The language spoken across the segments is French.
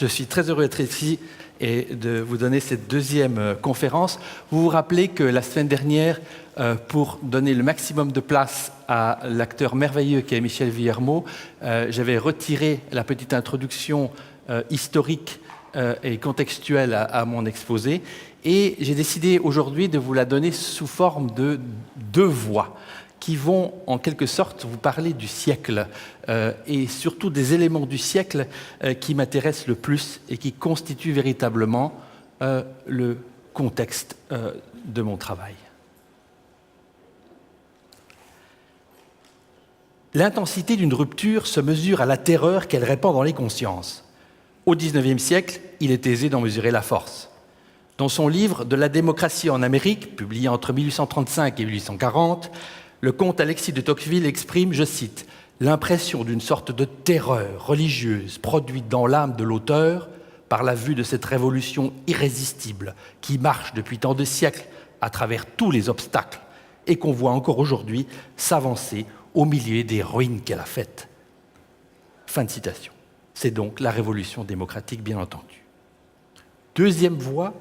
Je suis très heureux d'être ici et de vous donner cette deuxième conférence. Vous vous rappelez que la semaine dernière, pour donner le maximum de place à l'acteur merveilleux qui est Michel Villermoz, j'avais retiré la petite introduction historique et contextuelle à mon exposé. Et j'ai décidé aujourd'hui de vous la donner sous forme de deux voix qui vont en quelque sorte vous parler du siècle et surtout des éléments du siècle qui m'intéressent le plus et qui constituent véritablement le contexte de mon travail. L'intensité d'une rupture se mesure à la terreur qu'elle répand dans les consciences. Au XIXe siècle, il est aisé d'en mesurer la force. Dans son livre « De la démocratie en Amérique », publié entre 1835 et 1840, le comte Alexis de Tocqueville exprime, je cite, « l'impression d'une sorte de terreur religieuse produite dans l'âme de l'auteur par la vue de cette révolution irrésistible qui marche depuis tant de siècles à travers tous les obstacles et qu'on voit encore aujourd'hui s'avancer au milieu des ruines qu'elle a faites. » Fin de citation. C'est donc la révolution démocratique, bien entendu. Deuxième voie,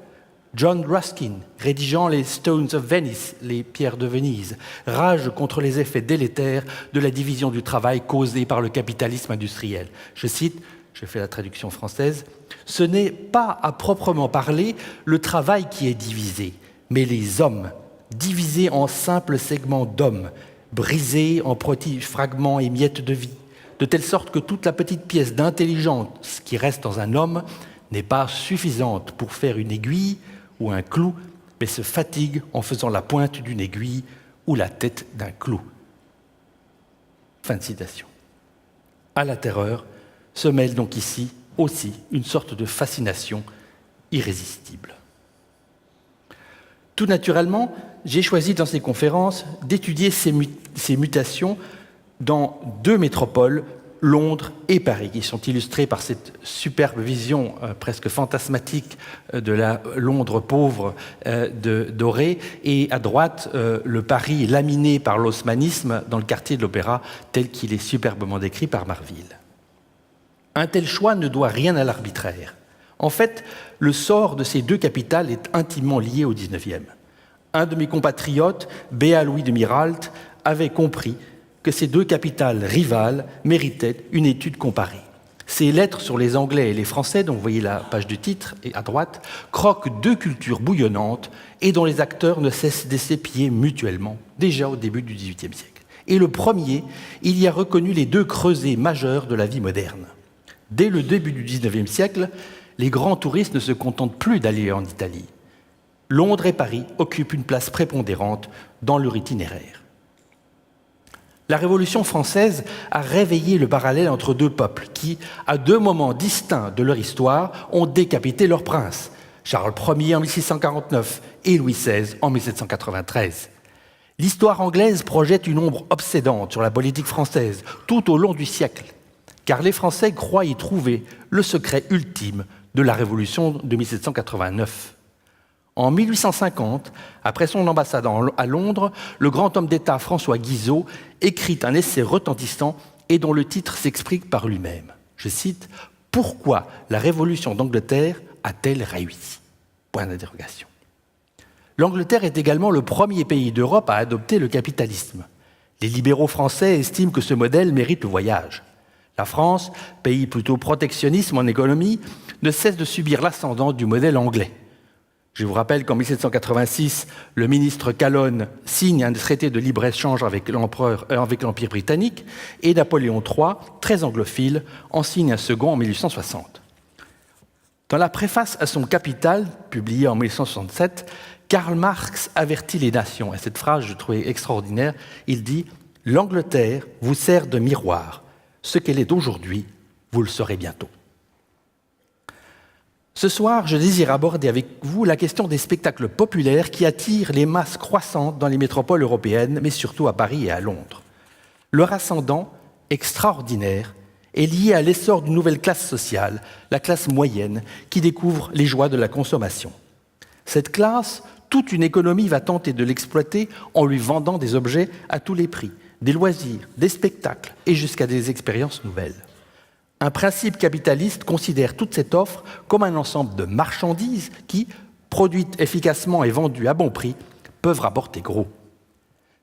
John Ruskin, rédigeant les Stones of Venice, les pierres de Venise, rage contre les effets délétères de la division du travail causée par le capitalisme industriel. Je cite, je fais la traduction française, « Ce n'est pas à proprement parler le travail qui est divisé, mais les hommes, divisés en simples segments d'hommes, brisés en petits fragments et miettes de vie, de telle sorte que toute la petite pièce d'intelligence qui reste dans un homme n'est pas suffisante pour faire une aiguille ou un clou, mais se fatigue en faisant la pointe d'une aiguille ou la tête d'un clou. » Fin de citation. À la terreur se mêle donc ici aussi une sorte de fascination irrésistible. Tout naturellement, j'ai choisi dans ces conférences d'étudier ces mutations dans deux métropoles, Londres et Paris, qui sont illustrés par cette superbe vision presque fantasmatique de la Londres pauvre dorée, et à droite, le Paris laminé par l'haussmannisme dans le quartier de l'Opéra, tel qu'il est superbement décrit par Marville. Un tel choix ne doit rien à l'arbitraire. En fait, le sort de ces deux capitales est intimement lié au XIXe. Un de mes compatriotes, Béat Louis de Miralt, avait compris que ces deux capitales rivales méritaient une étude comparée. Ces lettres sur les Anglais et les Français, dont vous voyez la page du titre et à droite, croquent deux cultures bouillonnantes et dont les acteurs ne cessent de s'épier mutuellement, déjà au début du XVIIIe siècle. Et le premier, il y a reconnu les deux creusets majeurs de la vie moderne. Dès le début du XIXe siècle, les grands touristes ne se contentent plus d'aller en Italie. Londres et Paris occupent une place prépondérante dans leur itinéraire. La Révolution française a réveillé le parallèle entre deux peuples qui, à deux moments distincts de leur histoire, ont décapité leurs princes, Charles Ier en 1649 et Louis XVI en 1793. L'histoire anglaise projette une ombre obsédante sur la politique française tout au long du siècle, car les Français croient y trouver le secret ultime de la Révolution de 1789. En 1850, après son ambassade à Londres, le grand homme d'État François Guizot écrit un essai retentissant et dont le titre s'explique par lui-même. Je cite « Pourquoi la Révolution d'Angleterre a-t-elle réussi ?» Point d'interrogation. L'Angleterre est également le premier pays d'Europe à adopter le capitalisme. Les libéraux français estiment que ce modèle mérite le voyage. La France, pays plutôt protectionniste en économie, ne cesse de subir l'ascendant du modèle anglais. Je vous rappelle qu'en 1786, le ministre Calonne signe un traité de libre-échange avec l'Empire britannique et Napoléon III, très anglophile, en signe un second en 1860. Dans la préface à son Capital, publiée en 1867, Karl Marx avertit les nations. Et cette phrase, je trouvais extraordinaire. Il dit « L'Angleterre vous sert de miroir. Ce qu'elle est aujourd'hui, vous le saurez bientôt. » Ce soir, je désire aborder avec vous la question des spectacles populaires qui attirent les masses croissantes dans les métropoles européennes, mais surtout à Paris et à Londres. Leur ascendant, extraordinaire, est lié à l'essor d'une nouvelle classe sociale, la classe moyenne, qui découvre les joies de la consommation. Cette classe, toute une économie va tenter de l'exploiter en lui vendant des objets à tous les prix, des loisirs, des spectacles et jusqu'à des expériences nouvelles. Un principe capitaliste considère toute cette offre comme un ensemble de marchandises qui, produites efficacement et vendues à bon prix, peuvent rapporter gros.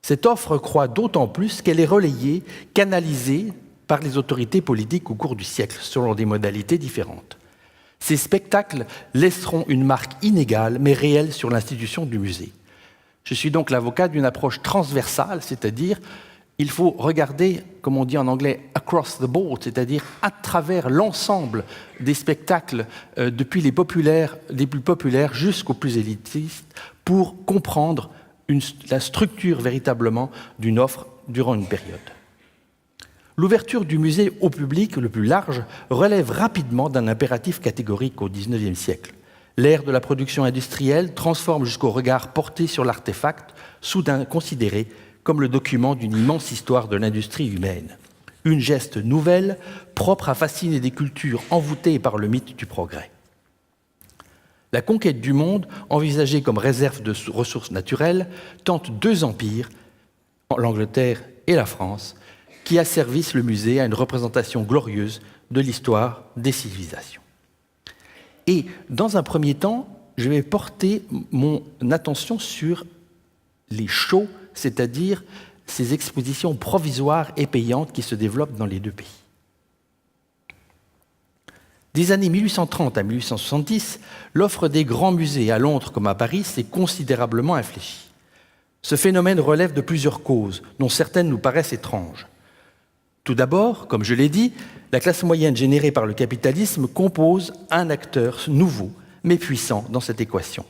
Cette offre croît d'autant plus qu'elle est relayée, canalisée par les autorités politiques au cours du siècle, selon des modalités différentes. Ces spectacles laisseront une marque inégale mais réelle sur l'institution du musée. Je suis donc l'avocat d'une approche transversale, c'est-à-dire il faut regarder, comme on dit en anglais, across the board, c'est-à-dire à travers l'ensemble des spectacles, depuis les plus populaires jusqu'aux plus élitistes, pour comprendre la structure véritablement d'une offre durant une période. L'ouverture du musée au public le plus large relève rapidement d'un impératif catégorique au XIXe siècle. L'ère de la production industrielle transforme jusqu'au regard porté sur l'artefact, soudain considéré comme le document d'une immense histoire de l'industrie humaine. Une geste nouvelle, propre à fasciner des cultures envoûtées par le mythe du progrès. La conquête du monde, envisagée comme réserve de ressources naturelles, tente deux empires, l'Angleterre et la France, qui asservissent le musée à une représentation glorieuse de l'histoire des civilisations. Et dans un premier temps, je vais porter mon attention sur les shows, c'est-à-dire ces expositions provisoires et payantes qui se développent dans les deux pays. Des années 1830 à 1870, l'offre des grands musées à Londres comme à Paris s'est considérablement infléchie. Ce phénomène relève de plusieurs causes, dont certaines nous paraissent étranges. Tout d'abord, comme je l'ai dit, la classe moyenne générée par le capitalisme compose un acteur nouveau, mais puissant dans cette équation.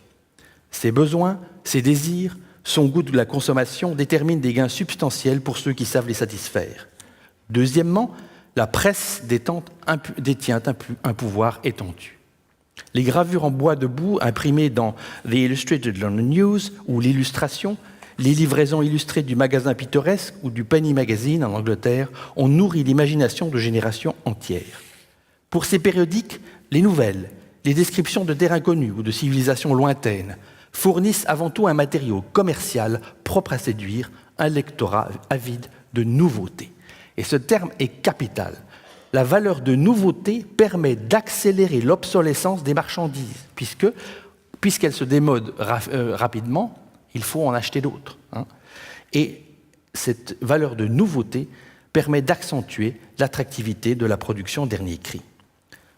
Ses besoins, ses désirs, son goût de la consommation déterminent des gains substantiels pour ceux qui savent les satisfaire. Deuxièmement, la presse détient un pouvoir étendu. Les gravures en bois debout imprimées dans The Illustrated London News ou l'illustration, les livraisons illustrées du magasin pittoresque ou du Penny Magazine en Angleterre ont nourri l'imagination de générations entières. Pour ces périodiques, les nouvelles, les descriptions de terres inconnues ou de civilisations lointaines fournissent avant tout un matériau commercial propre à séduire un lectorat avide de nouveautés. Et ce terme est capital. La valeur de nouveauté permet d'accélérer l'obsolescence des marchandises, puisqu'elles se démodent rapidement, il faut en acheter d'autres. Et cette valeur de nouveauté permet d'accentuer l'attractivité de la production dernier cri.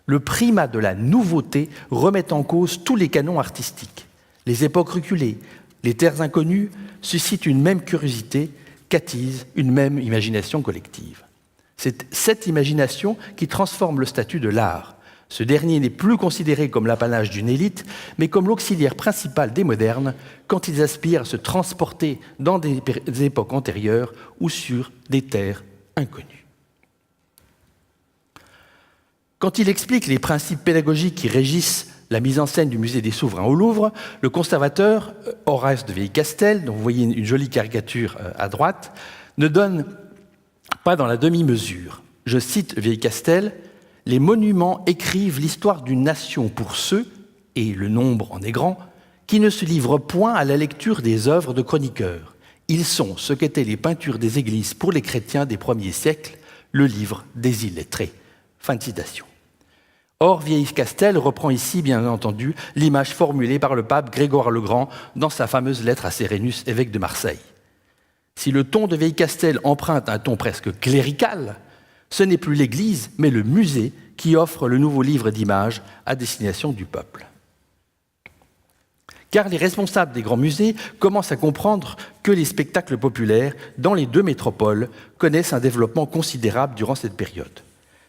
Le primat de la nouveauté remet en cause tous les canons artistiques. Les époques reculées, les terres inconnues suscitent une même curiosité, qu'attise une même imagination collective. C'est cette imagination qui transforme le statut de l'art. Ce dernier n'est plus considéré comme l'apanage d'une élite, mais comme l'auxiliaire principal des modernes quand ils aspirent à se transporter dans des époques antérieures ou sur des terres inconnues. Quand il explique les principes pédagogiques qui régissent la mise en scène du musée des Souverains au Louvre, le conservateur Horace de Vieille-Castel, dont vous voyez une jolie caricature à droite, ne donne pas dans la demi-mesure. Je cite Vieille-Castel, « Les monuments écrivent l'histoire d'une nation pour ceux, et le nombre en est grand, qui ne se livrent point à la lecture des œuvres de chroniqueurs. Ils sont ce qu'étaient les peintures des églises pour les chrétiens des premiers siècles, le livre des illettrés. » Fin de citation. Or, Vieille-Castel reprend ici, bien entendu, l'image formulée par le pape Grégoire le Grand dans sa fameuse lettre à Sérénus, évêque de Marseille. Si le ton de Vieille-Castel emprunte un ton presque clérical, ce n'est plus l'Église, mais le musée qui offre le nouveau livre d'images à destination du peuple. Car les responsables des grands musées commencent à comprendre que les spectacles populaires dans les deux métropoles connaissent un développement considérable durant cette période.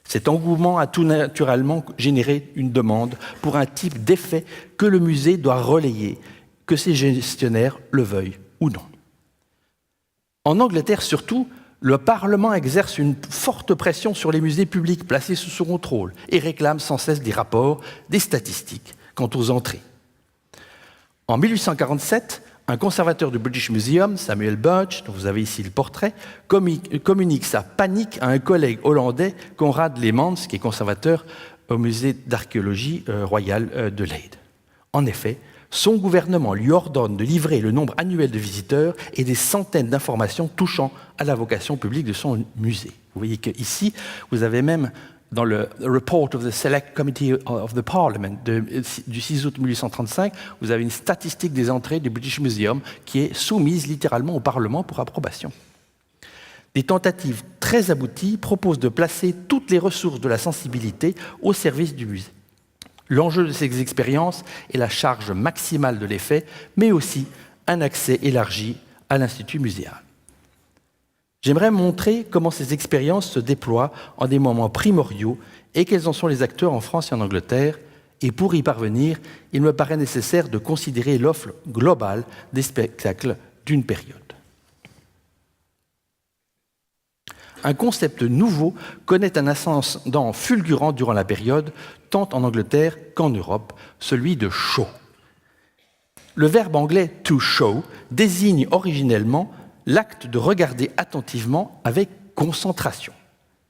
Cet engouement a tout naturellement généré une demande pour un type d'effet que le musée doit relayer, que ses gestionnaires le veuillent ou non. En Angleterre surtout, le Parlement exerce une forte pression sur les musées publics placés sous son contrôle et réclame sans cesse des rapports, des statistiques quant aux entrées. En 1847, un conservateur du British Museum, Samuel Birch, dont vous avez ici le portrait, communique sa panique à un collègue hollandais, Conrad Leemans, qui est conservateur au musée d'archéologie royale de Leyde. En effet, son gouvernement lui ordonne de livrer le nombre annuel de visiteurs et des centaines d'informations touchant à la vocation publique de son musée. Vous voyez qu'ici, vous avez même dans le Report of the Select Committee of the Parliament du 6 août 1835, vous avez une statistique des entrées du British Museum qui est soumise littéralement au Parlement pour approbation. Des tentatives très abouties proposent de placer toutes les ressources de la sensibilité au service du musée. L'enjeu de ces expériences est la charge maximale de l'effet, mais aussi un accès élargi à l'Institut muséal. J'aimerais montrer comment ces expériences se déploient en des moments primordiaux et quels en sont les acteurs en France et en Angleterre. Et pour y parvenir, il me paraît nécessaire de considérer l'offre globale des spectacles d'une période. Un concept nouveau connaît un ascendant fulgurant durant la période, tant en Angleterre qu'en Europe, celui de show. Le verbe anglais « to show » désigne originellement l'acte de regarder attentivement avec concentration.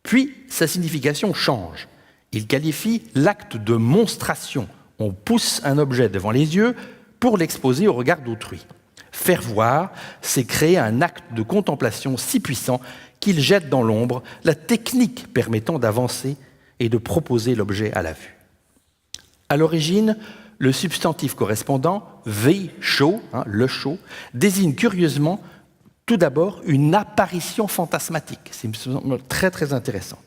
Puis, sa signification change. Il qualifie l'acte de monstration. On pousse un objet devant les yeux pour l'exposer au regard d'autrui. Faire voir, c'est créer un acte de contemplation si puissant qu'il jette dans l'ombre la technique permettant d'avancer et de proposer l'objet à la vue. À l'origine, le substantif correspondant, the show, le show, désigne curieusement tout d'abord une apparition fantasmatique. C'est très très intéressant.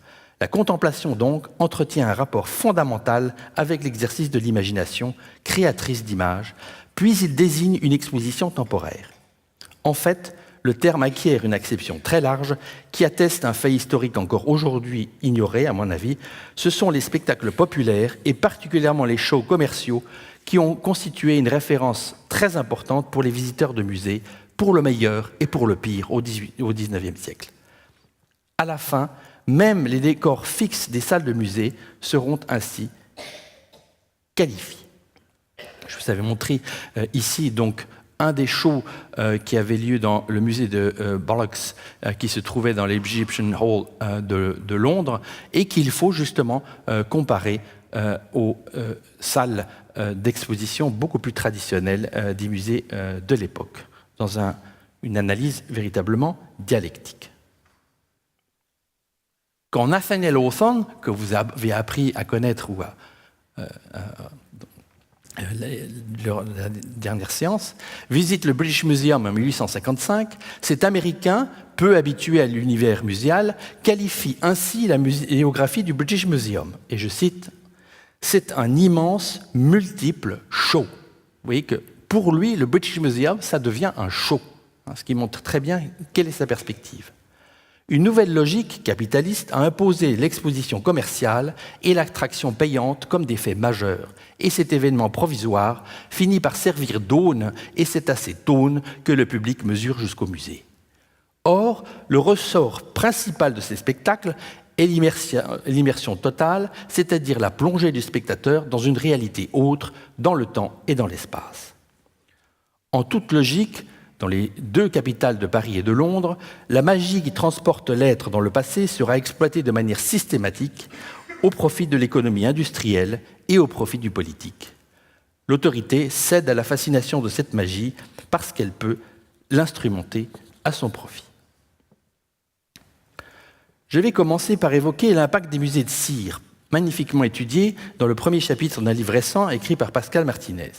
La contemplation donc entretient un rapport fondamental avec l'exercice de l'imagination, créatrice d'images, puis il désigne une exposition temporaire. En fait, le terme acquiert une acception très large qui atteste un fait historique encore aujourd'hui ignoré, à mon avis. Ce sont les spectacles populaires et particulièrement les shows commerciaux qui ont constitué une référence très importante pour les visiteurs de musées, pour le meilleur et pour le pire au XIXe siècle. À la fin, même les décors fixes des salles de musée seront ainsi qualifiés. Je vous avais montré ici donc un des shows qui avait lieu dans le musée de Bollocks, qui se trouvait dans l'Egyptian Hall de Londres, et qu'il faut justement comparer aux salles d'exposition beaucoup plus traditionnelles des musées de l'époque, dans une analyse véritablement dialectique. Quand Nathaniel Hawthorne, que vous avez appris à connaître ou la dernière séance, visite le British Museum en 1855, cet Américain, peu habitué à l'univers muséal, qualifie ainsi la muséographie du British Museum. Et je cite, « C'est un immense, multiple show ». Vous voyez que pour lui, le British Museum, ça devient un show, ce qui montre très bien quelle est sa perspective. Une nouvelle logique capitaliste a imposé l'exposition commerciale et l'attraction payante comme des faits majeurs. Et cet événement provisoire finit par servir d'aune, et c'est à cette aune que le public mesure jusqu'au musée. Or, le ressort principal de ces spectacles est l'immersion totale, c'est-à-dire la plongée du spectateur dans une réalité autre, dans le temps et dans l'espace. En toute logique, dans les deux capitales de Paris et de Londres, la magie qui transporte l'être dans le passé sera exploitée de manière systématique au profit de l'économie industrielle et au profit du politique. L'autorité cède à la fascination de cette magie parce qu'elle peut l'instrumenter à son profit. Je vais commencer par évoquer l'impact des musées de cire, magnifiquement étudié dans le premier chapitre d'un livre récent écrit par Pascal Martinez.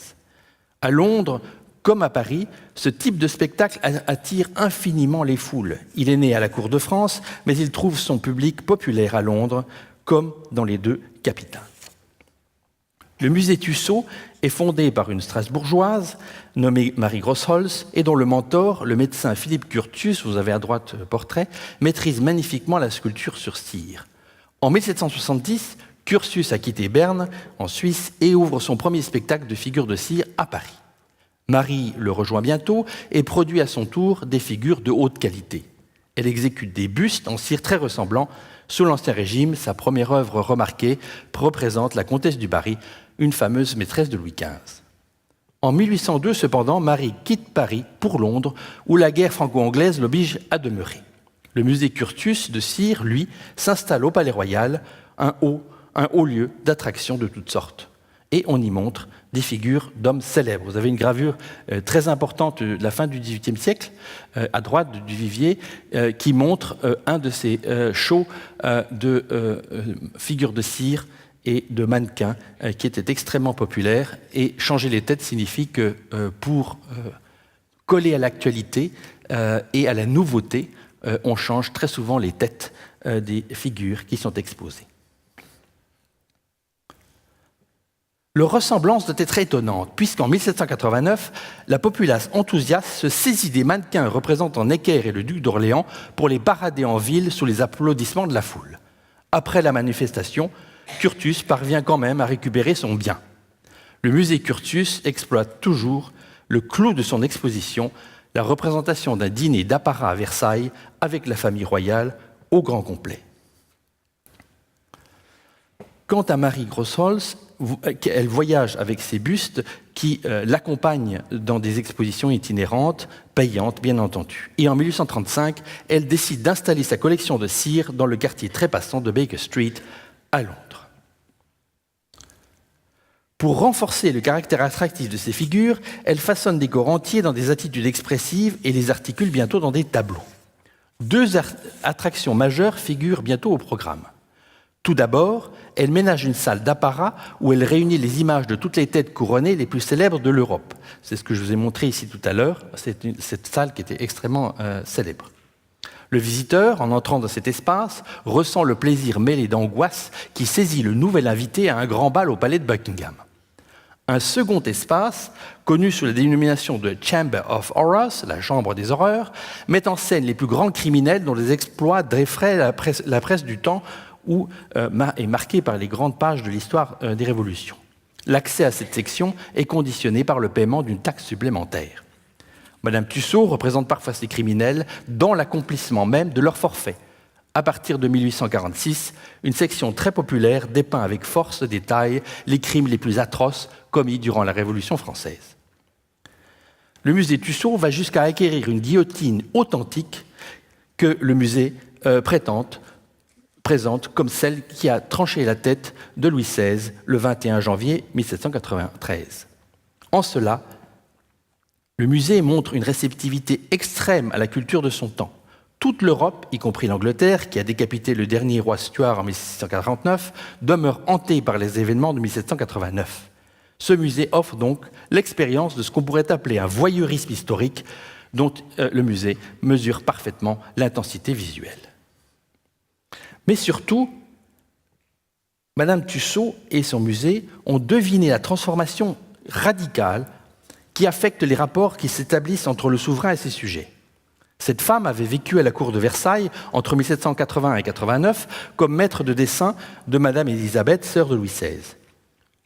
À Londres, comme à Paris, ce type de spectacle attire infiniment les foules. Il est né à la cour de France, mais il trouve son public populaire à Londres, comme dans les deux capitales. Le musée Tussaud est fondé par une Strasbourgeoise nommée Marie Grossholz et dont le mentor, le médecin Philippe Curtius, vous avez à droite le portrait, maîtrise magnifiquement la sculpture sur cire. En 1770, Curtius a quitté Berne, en Suisse, et ouvre son premier spectacle de figures de cire à Paris. Marie le rejoint bientôt et produit à son tour des figures de haute qualité. Elle exécute des bustes en cire très ressemblants. Sous l'Ancien Régime, sa première œuvre remarquée représente la comtesse du Barry, une fameuse maîtresse de Louis XV. En 1802, cependant, Marie quitte Paris pour Londres, où la guerre franco-anglaise l'oblige à demeurer. Le musée Curtius de cire, lui, s'installe au Palais Royal, un haut lieu d'attraction de toutes sortes. et on y montre des figures d'hommes célèbres. Vous avez une gravure très importante de la fin du XVIIIe siècle, à droite du Vivier, qui montre un de ces shows de figures de cire et de mannequins qui était extrêmement populaire. Et changer les têtes signifie que pour coller à l'actualité et à la nouveauté, on change très souvent les têtes des figures qui sont exposées. Leur ressemblance doit être étonnante, puisqu'en 1789, la populace enthousiaste se saisit des mannequins représentant Necker et le duc d'Orléans pour les parader en ville sous les applaudissements de la foule. Après la manifestation, Curtius parvient quand même à récupérer son bien. Le musée Curtius exploite toujours le clou de son exposition, la représentation d'un dîner d'apparat à Versailles avec la famille royale au grand complet. Quant à Marie Grosholz, elle voyage avec ses bustes qui l'accompagnent dans des expositions itinérantes, payantes bien entendu. Et en 1835, elle décide d'installer sa collection de cire dans le quartier très passant de Baker Street à Londres. Pour renforcer le caractère attractif de ces figures, elle façonne des corps entiers dans des attitudes expressives et les articule bientôt dans des tableaux. Deux attractions majeures figurent bientôt au programme. Tout d'abord, elle ménage une salle d'apparat où elle réunit les images de toutes les têtes couronnées les plus célèbres de l'Europe. C'est ce que je vous ai montré ici tout à l'heure, cette salle qui était extrêmement célèbre. Le visiteur, en entrant dans cet espace, ressent le plaisir mêlé d'angoisse qui saisit le nouvel invité à un grand bal au palais de Buckingham. Un second espace, connu sous la dénomination de Chamber of Horrors, la chambre des horreurs, met en scène les plus grands criminels dont les exploits défraient la presse du temps où est marqué par les grandes pages de l'histoire des révolutions. L'accès à cette section est conditionné par le paiement d'une taxe supplémentaire. Madame Tussaud représente parfois ces criminels dans l'accomplissement même de leur forfait. À partir de 1846, une section très populaire dépeint avec force de détail les crimes les plus atroces commis durant la Révolution française. Le musée Tussaud va jusqu'à acquérir une guillotine authentique que le musée présente comme celle qui a tranché la tête de Louis XVI le 21 janvier 1793. En cela, le musée montre une réceptivité extrême à la culture de son temps. Toute l'Europe, y compris l'Angleterre, qui a décapité le dernier roi Stuart en 1649, demeure hantée par les événements de 1789. Ce musée offre donc l'expérience de ce qu'on pourrait appeler un voyeurisme historique dont le musée mesure parfaitement l'intensité visuelle. Mais surtout, Madame Tussaud et son musée ont deviné la transformation radicale qui affecte les rapports qui s'établissent entre le souverain et ses sujets. Cette femme avait vécu à la cour de Versailles entre 1780 et 89 comme maître de dessin de Madame Élisabeth, sœur de Louis XVI.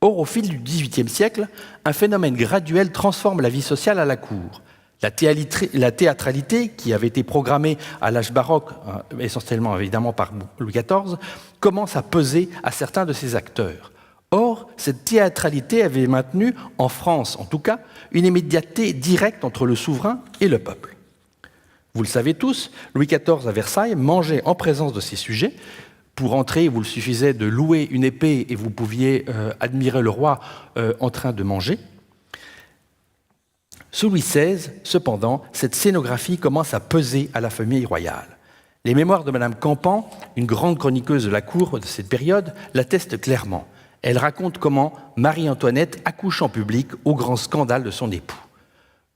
Or, au fil du XVIIIe siècle, un phénomène graduel transforme la vie sociale à la cour. La théâtralité, qui avait été programmée à l'âge baroque, essentiellement évidemment par Louis XIV, commence à peser à certains de ses acteurs. Or, cette théâtralité avait maintenu, en France en tout cas, une immédiateté directe entre le souverain et le peuple. Vous le savez tous, Louis XIV à Versailles mangeait en présence de ses sujets. Pour entrer, il vous suffisait de louer une épée et vous pouviez admirer le roi en train de manger. Sous Louis XVI, cependant, cette scénographie commence à peser à la famille royale. Les mémoires de Madame Campan, une grande chroniqueuse de la cour de cette période, l'attestent clairement. Elle raconte comment Marie-Antoinette accouche en public au grand scandale de son époux.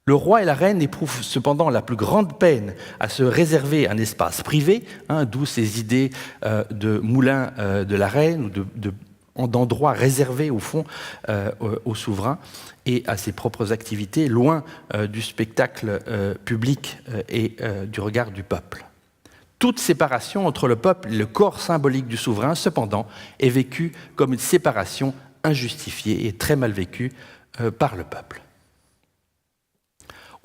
Le roi et la reine éprouvent cependant la plus grande peine à se réserver un espace privé, d'où ces idées de moulin de la reine ou d'endroits réservés au fond au souverain et à ses propres activités, loin du spectacle public et du regard du peuple. Toute séparation entre le peuple et le corps symbolique du souverain, cependant, est vécue comme une séparation injustifiée et très mal vécue par le peuple.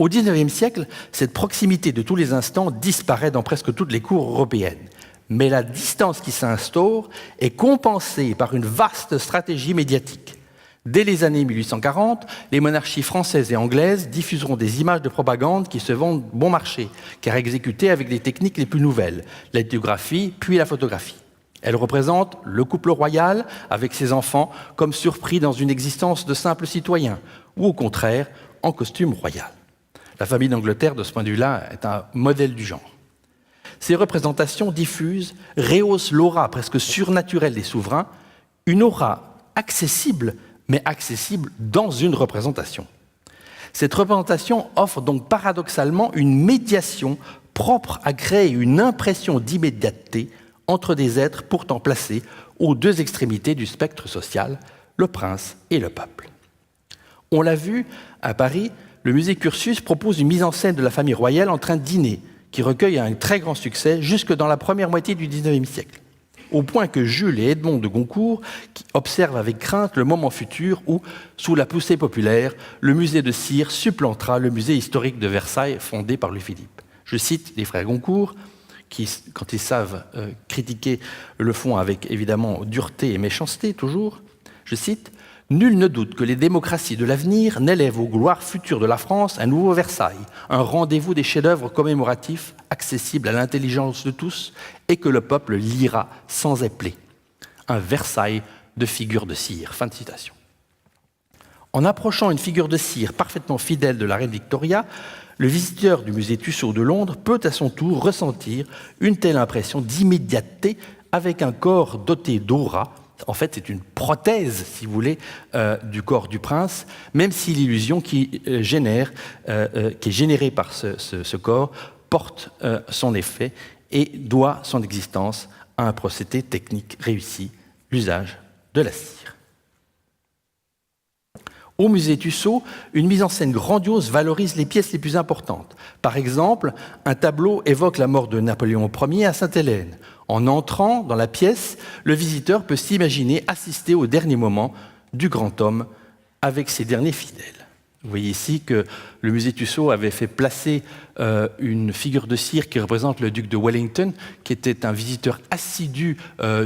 Au XIXe siècle, cette proximité de tous les instants disparaît dans presque toutes les cours européennes. Mais la distance qui s'instaure est compensée par une vaste stratégie médiatique. Dès les années 1840, les monarchies françaises et anglaises diffuseront des images de propagande qui se vendent bon marché, car exécutées avec les techniques les plus nouvelles, la lithographie puis la photographie. Elle représente le couple royal avec ses enfants comme surpris dans une existence de simples citoyens, ou au contraire, en costume royal. La famille d'Angleterre, de ce point de vue-là, est un modèle du genre. Ces représentations diffusent, rehaussent l'aura presque surnaturelle des souverains, une aura accessible, mais accessible dans une représentation. Cette représentation offre donc paradoxalement une médiation propre à créer une impression d'immédiateté entre des êtres pourtant placés aux deux extrémités du spectre social, le prince et le peuple. On l'a vu à Paris, le musée Curtius propose une mise en scène de la famille royale en train de dîner, qui recueille un très grand succès jusque dans la première moitié du XIXe siècle, au point que Jules et Edmond de Goncourt observent avec crainte le moment futur où, sous la poussée populaire, le musée de Cire supplantera le musée historique de Versailles fondé par Louis-Philippe. Je cite les frères Goncourt, qui, quand ils savent critiquer, le font avec évidemment dureté et méchanceté toujours, je cite « Nul ne doute que les démocraties de l'avenir n'élèvent aux gloires futures de la France un nouveau Versailles, un rendez-vous des chefs-d'œuvre commémoratifs accessibles à l'intelligence de tous et que le peuple lira sans éplé. Un Versailles de figure de cire. » Fin de citation. En approchant une figure de cire parfaitement fidèle de la reine Victoria, le visiteur du musée Tussaud de Londres peut à son tour ressentir une telle impression d'immédiateté avec un corps doté d'aura. En fait, c'est une prothèse, si vous voulez, du corps du prince, même si l'illusion qui est générée par ce corps porte son effet et doit son existence à un procédé technique réussi, l'usage de la cire. Au musée Tussaud, une mise en scène grandiose valorise les pièces les plus importantes. Par exemple, un tableau évoque la mort de Napoléon Ier à Sainte-Hélène. En entrant dans la pièce, le visiteur peut s'imaginer assister au dernier moment du grand homme avec ses derniers fidèles. Vous voyez ici que le musée Tussaud avait fait placer une figure de cire qui représente le duc de Wellington, qui était un visiteur assidu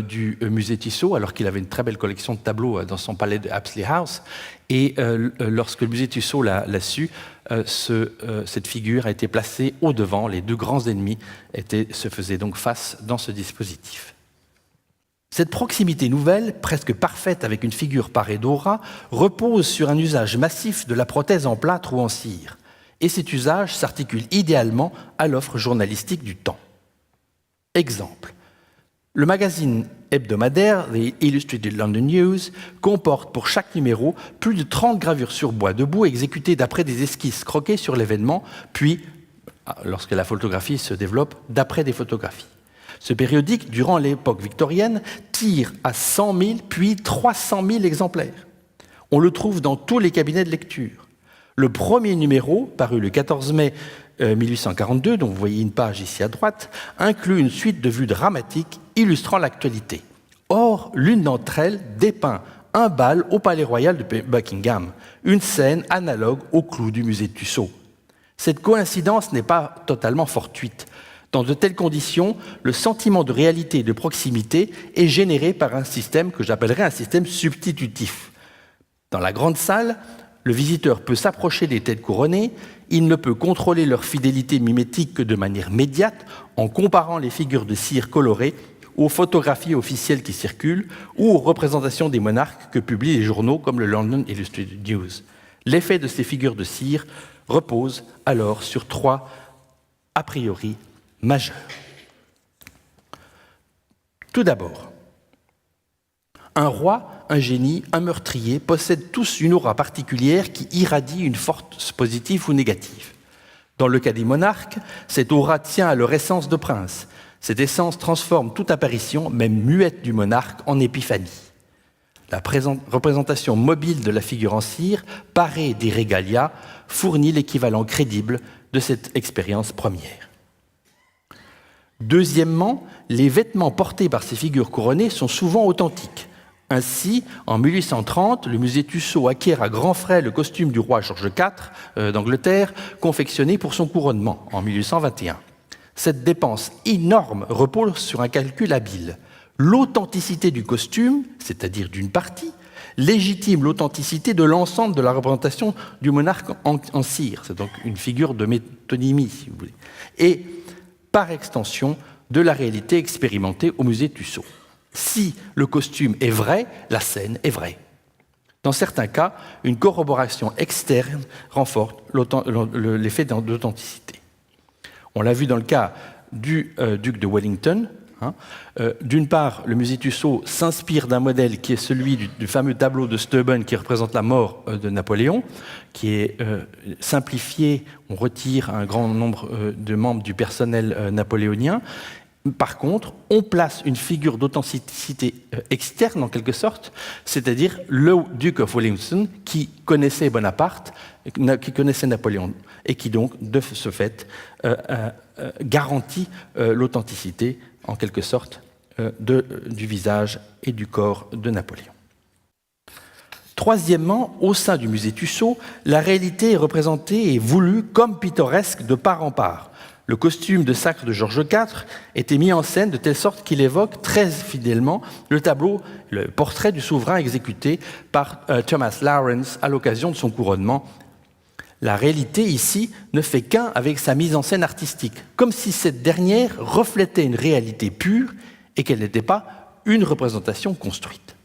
du musée Tussaud, alors qu'il avait une très belle collection de tableaux dans son palais de Apsley House. Et lorsque le musée Tussaud l'a su, cette figure a été placée au devant. Les deux grands ennemis se faisaient donc face dans ce dispositif. Cette proximité nouvelle, presque parfaite avec une figure parée d'aura, repose sur un usage massif de la prothèse en plâtre ou en cire. Et cet usage s'articule idéalement à l'offre journalistique du temps. Exemple. Le magazine hebdomadaire The Illustrated London News comporte pour chaque numéro plus de 30 gravures sur bois debout exécutées d'après des esquisses croquées sur l'événement, puis, lorsque la photographie se développe, d'après des photographies. Ce périodique, durant l'époque victorienne, tire à 100 000 puis 300 000 exemplaires. On le trouve dans tous les cabinets de lecture. Le premier numéro, paru le 14 mai 1842, dont vous voyez une page ici à droite, inclut une suite de vues dramatiques illustrant l'actualité. Or, l'une d'entre elles dépeint un bal au Palais Royal de Buckingham, une scène analogue au clou du musée de Tussaud. Cette coïncidence n'est pas totalement fortuite. Dans de telles conditions, le sentiment de réalité et de proximité est généré par un système que j'appellerais un système substitutif. Dans la grande salle, le visiteur peut s'approcher des têtes couronnées, il ne peut contrôler leur fidélité mimétique que de manière médiate en comparant les figures de cire colorées aux photographies officielles qui circulent ou aux représentations des monarques que publient les journaux comme le London Illustrated News. L'effet de ces figures de cire repose alors sur trois a priori majeurs. Tout d'abord, un roi, un génie, un meurtrier possèdent tous une aura particulière qui irradie une force positive ou négative. Dans le cas des monarques, cette aura tient à leur essence de prince. Cette essence transforme toute apparition, même muette du monarque, en épiphanie. La représentation mobile de la figure en cire, parée des régalias, fournit l'équivalent crédible de cette expérience première. Deuxièmement, les vêtements portés par ces figures couronnées sont souvent authentiques. Ainsi, en 1830, le musée Tussaud acquiert à grands frais le costume du roi George IV d'Angleterre, confectionné pour son couronnement en 1821. Cette dépense énorme repose sur un calcul habile. L'authenticité du costume, c'est-à-dire d'une partie, légitime l'authenticité de l'ensemble de la représentation du monarque en cire. C'est donc une figure de métonymie, si vous voulez. Et par extension, de la réalité expérimentée au musée Tussaud. Si le costume est vrai, la scène est vraie. Dans certains cas, une corroboration externe renforce l'effet d'authenticité. On l'a vu dans le cas du duc de Wellington. D'une part, le musée Tussaud s'inspire d'un modèle qui est celui du fameux tableau de Steuben qui représente la mort de Napoléon, qui est simplifié, on retire un grand nombre de membres du personnel napoléonien. Par contre, on place une figure d'authenticité externe en quelque sorte, c'est-à-dire le duc of Wellington qui connaissait Bonaparte, qui connaissait Napoléon, et qui donc, de ce garantit l'authenticité en quelque sorte, du visage et du corps de Napoléon. Troisièmement, au sein du musée Tussaud, la réalité est représentée et voulue comme pittoresque de part en part. Le costume de sacre de Georges IV était mis en scène de telle sorte qu'il évoque très fidèlement le portrait du souverain exécuté par Thomas Lawrence à l'occasion de son couronnement. La réalité, ici, ne fait qu'un avec sa mise en scène artistique, comme si cette dernière reflétait une réalité pure et qu'elle n'était pas une représentation construite.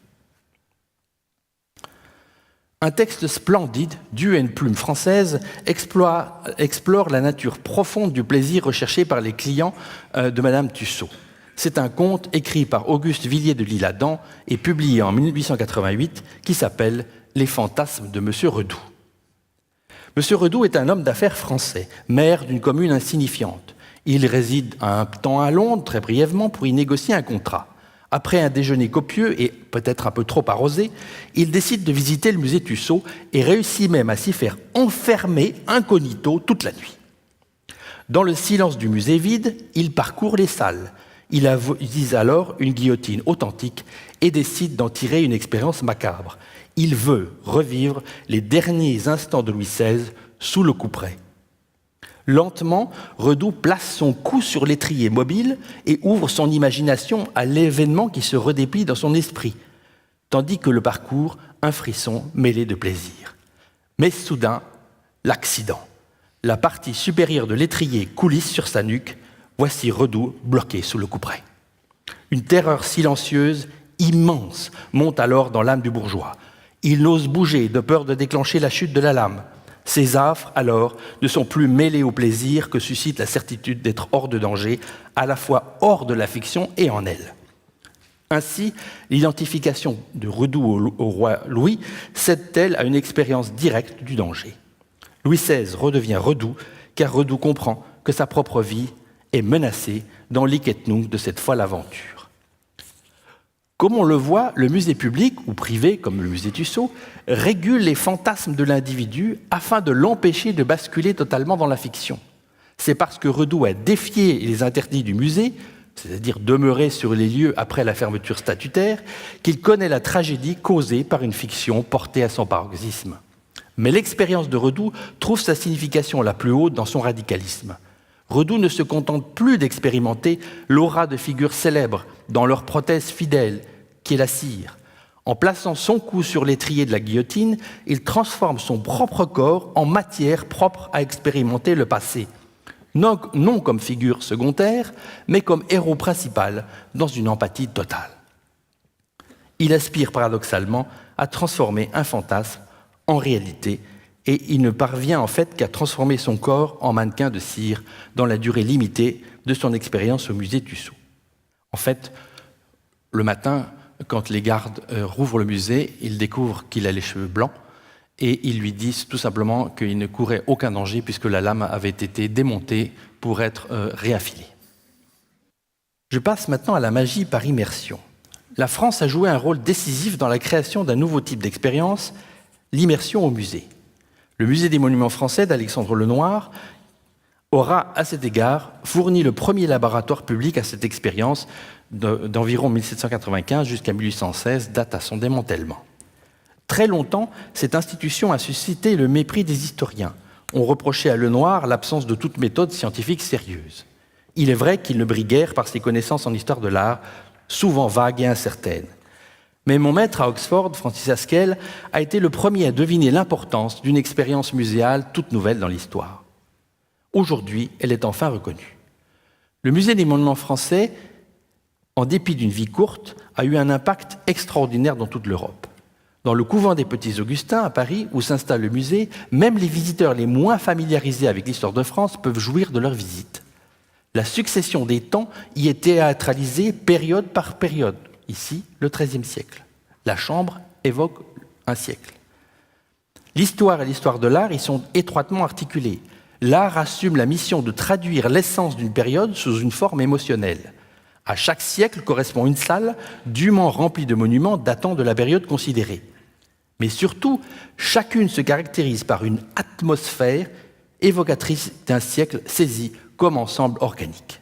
Un texte splendide, dû à une plume française, explore la nature profonde du plaisir recherché par les clients de Madame Tussaud. C'est un conte écrit par Auguste Villiers de l'Isle-Adam et publié en 1888 qui s'appelle « Les fantasmes de Monsieur Redoux ». Monsieur Redoux est un homme d'affaires français, maire d'une commune insignifiante. Il réside un temps à Londres, très brièvement, pour y négocier un contrat. Après un déjeuner copieux et peut-être un peu trop arrosé, il décide de visiter le musée Tussaud et réussit même à s'y faire enfermer incognito toute la nuit. Dans le silence du musée vide, il parcourt les salles. Il avise alors une guillotine authentique et décide d'en tirer une expérience macabre. Il veut revivre les derniers instants de Louis XVI sous le couperet. Lentement, Redoux place son cou sur l'étrier mobile et ouvre son imagination à l'événement qui se redéplie dans son esprit, tandis que le parcourt un frisson mêlé de plaisir. Mais soudain, l'accident. La partie supérieure de l'étrier coulisse sur sa nuque. Voici Redoux bloqué sous le couperet. Une terreur silencieuse, immense, monte alors dans l'âme du bourgeois. Il n'ose bouger de peur de déclencher la chute de la lame. Ses affres, alors, ne sont plus mêlés au plaisir que suscite la certitude d'être hors de danger, à la fois hors de la fiction et en elle. Ainsi, l'identification de Redoux au roi Louis cède-t-elle à une expérience directe du danger. Louis XVI redevient Redoux, car Redoux comprend que sa propre vie est menacée dans l'hic et nunc de cette folle aventure. Comme on le voit, le musée public, ou privé, comme le musée Tussaud, régule les fantasmes de l'individu afin de l'empêcher de basculer totalement dans la fiction. C'est parce que Redoux a défié les interdits du musée, c'est-à-dire demeurer sur les lieux après la fermeture statutaire, qu'il connaît la tragédie causée par une fiction portée à son paroxysme. Mais l'expérience de Redoux trouve sa signification la plus haute dans son radicalisme. Redoux ne se contente plus d'expérimenter l'aura de figures célèbres dans leur prothèse fidèle, qui est la cire. En plaçant son cou sur l'étrier de la guillotine, il transforme son propre corps en matière propre à expérimenter le passé. Non comme figure secondaire, mais comme héros principal dans une empathie totale. Il aspire paradoxalement à transformer un fantasme en réalité et il ne parvient en fait qu'à transformer son corps en mannequin de cire dans la durée limitée de son expérience au musée Tussaud. En fait, le matin, quand les gardes rouvrent le musée, ils découvrent qu'il a les cheveux blancs et ils lui disent tout simplement qu'il ne courait aucun danger puisque la lame avait été démontée pour être réaffilée. Je passe maintenant à la magie par immersion. La France a joué un rôle décisif dans la création d'un nouveau type d'expérience, l'immersion au musée. Le musée des monuments français d'Alexandre Lenoir aura, à cet égard, fourni le premier laboratoire public à cette expérience d'environ 1795 jusqu'à 1816, date à son démantèlement. Très longtemps, cette institution a suscité le mépris des historiens. On reprochait à Lenoir l'absence de toute méthode scientifique sérieuse. Il est vrai qu'il ne brille guère par ses connaissances en histoire de l'art, souvent vagues et incertaines. Mais mon maître à Oxford, Francis Haskell, a été le premier à deviner l'importance d'une expérience muséale toute nouvelle dans l'histoire. Aujourd'hui, elle est enfin reconnue. Le musée des monuments français en dépit d'une vie courte, a eu un impact extraordinaire dans toute l'Europe. Dans le couvent des Petits Augustins, à Paris, où s'installe le musée, même les visiteurs les moins familiarisés avec l'histoire de France peuvent jouir de leur visite. La succession des temps y est théâtralisée période par période. Ici, le XIIIe siècle. La chambre évoque un siècle. L'histoire et l'histoire de l'art y sont étroitement articulées. L'art assume la mission de traduire l'essence d'une période sous une forme émotionnelle. À chaque siècle correspond une salle dûment remplie de monuments datant de la période considérée. Mais surtout, chacune se caractérise par une atmosphère évocatrice d'un siècle saisi comme ensemble organique.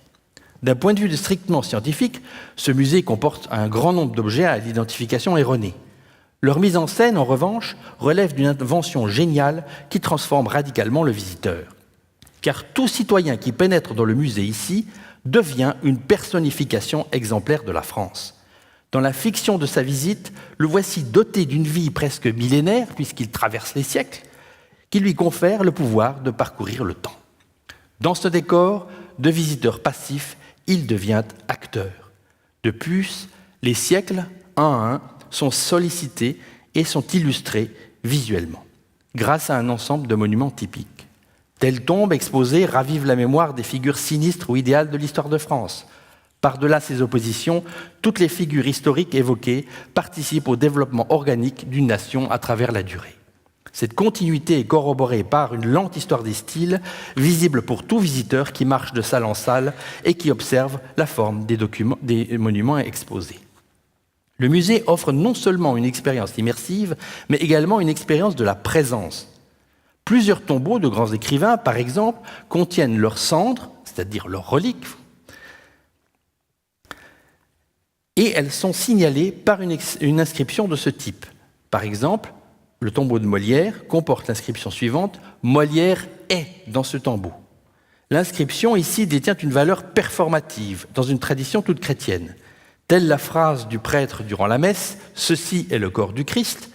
D'un point de vue strictement scientifique, ce musée comporte un grand nombre d'objets à l'identification erronée. Leur mise en scène, en revanche, relève d'une invention géniale qui transforme radicalement le visiteur. Car tout citoyen qui pénètre dans le musée ici devient une personnification exemplaire de la France. Dans la fiction de sa visite, le voici doté d'une vie presque millénaire, puisqu'il traverse les siècles, qui lui confère le pouvoir de parcourir le temps. Dans ce décor, de visiteur passif, il devient acteur. De plus, les siècles, un à un, sont sollicités et sont illustrés visuellement, grâce à un ensemble de monuments typiques. Telles tombes exposées ravivent la mémoire des figures sinistres ou idéales de l'histoire de France. Par-delà ces oppositions, toutes les figures historiques évoquées participent au développement organique d'une nation à travers la durée. Cette continuité est corroborée par une lente histoire des styles, visible pour tout visiteur qui marche de salle en salle et qui observe la forme des monuments exposés. Le musée offre non seulement une expérience immersive, mais également une expérience de la présence. Plusieurs tombeaux de grands écrivains, par exemple, contiennent leurs cendres, c'est-à-dire leurs reliques, et elles sont signalées par une inscription de ce type. Par exemple, le tombeau de Molière comporte l'inscription suivante « Molière est dans ce tombeau ». L'inscription ici détient une valeur performative dans une tradition toute chrétienne. Telle la phrase du prêtre durant la messe « Ceci est le corps du Christ »,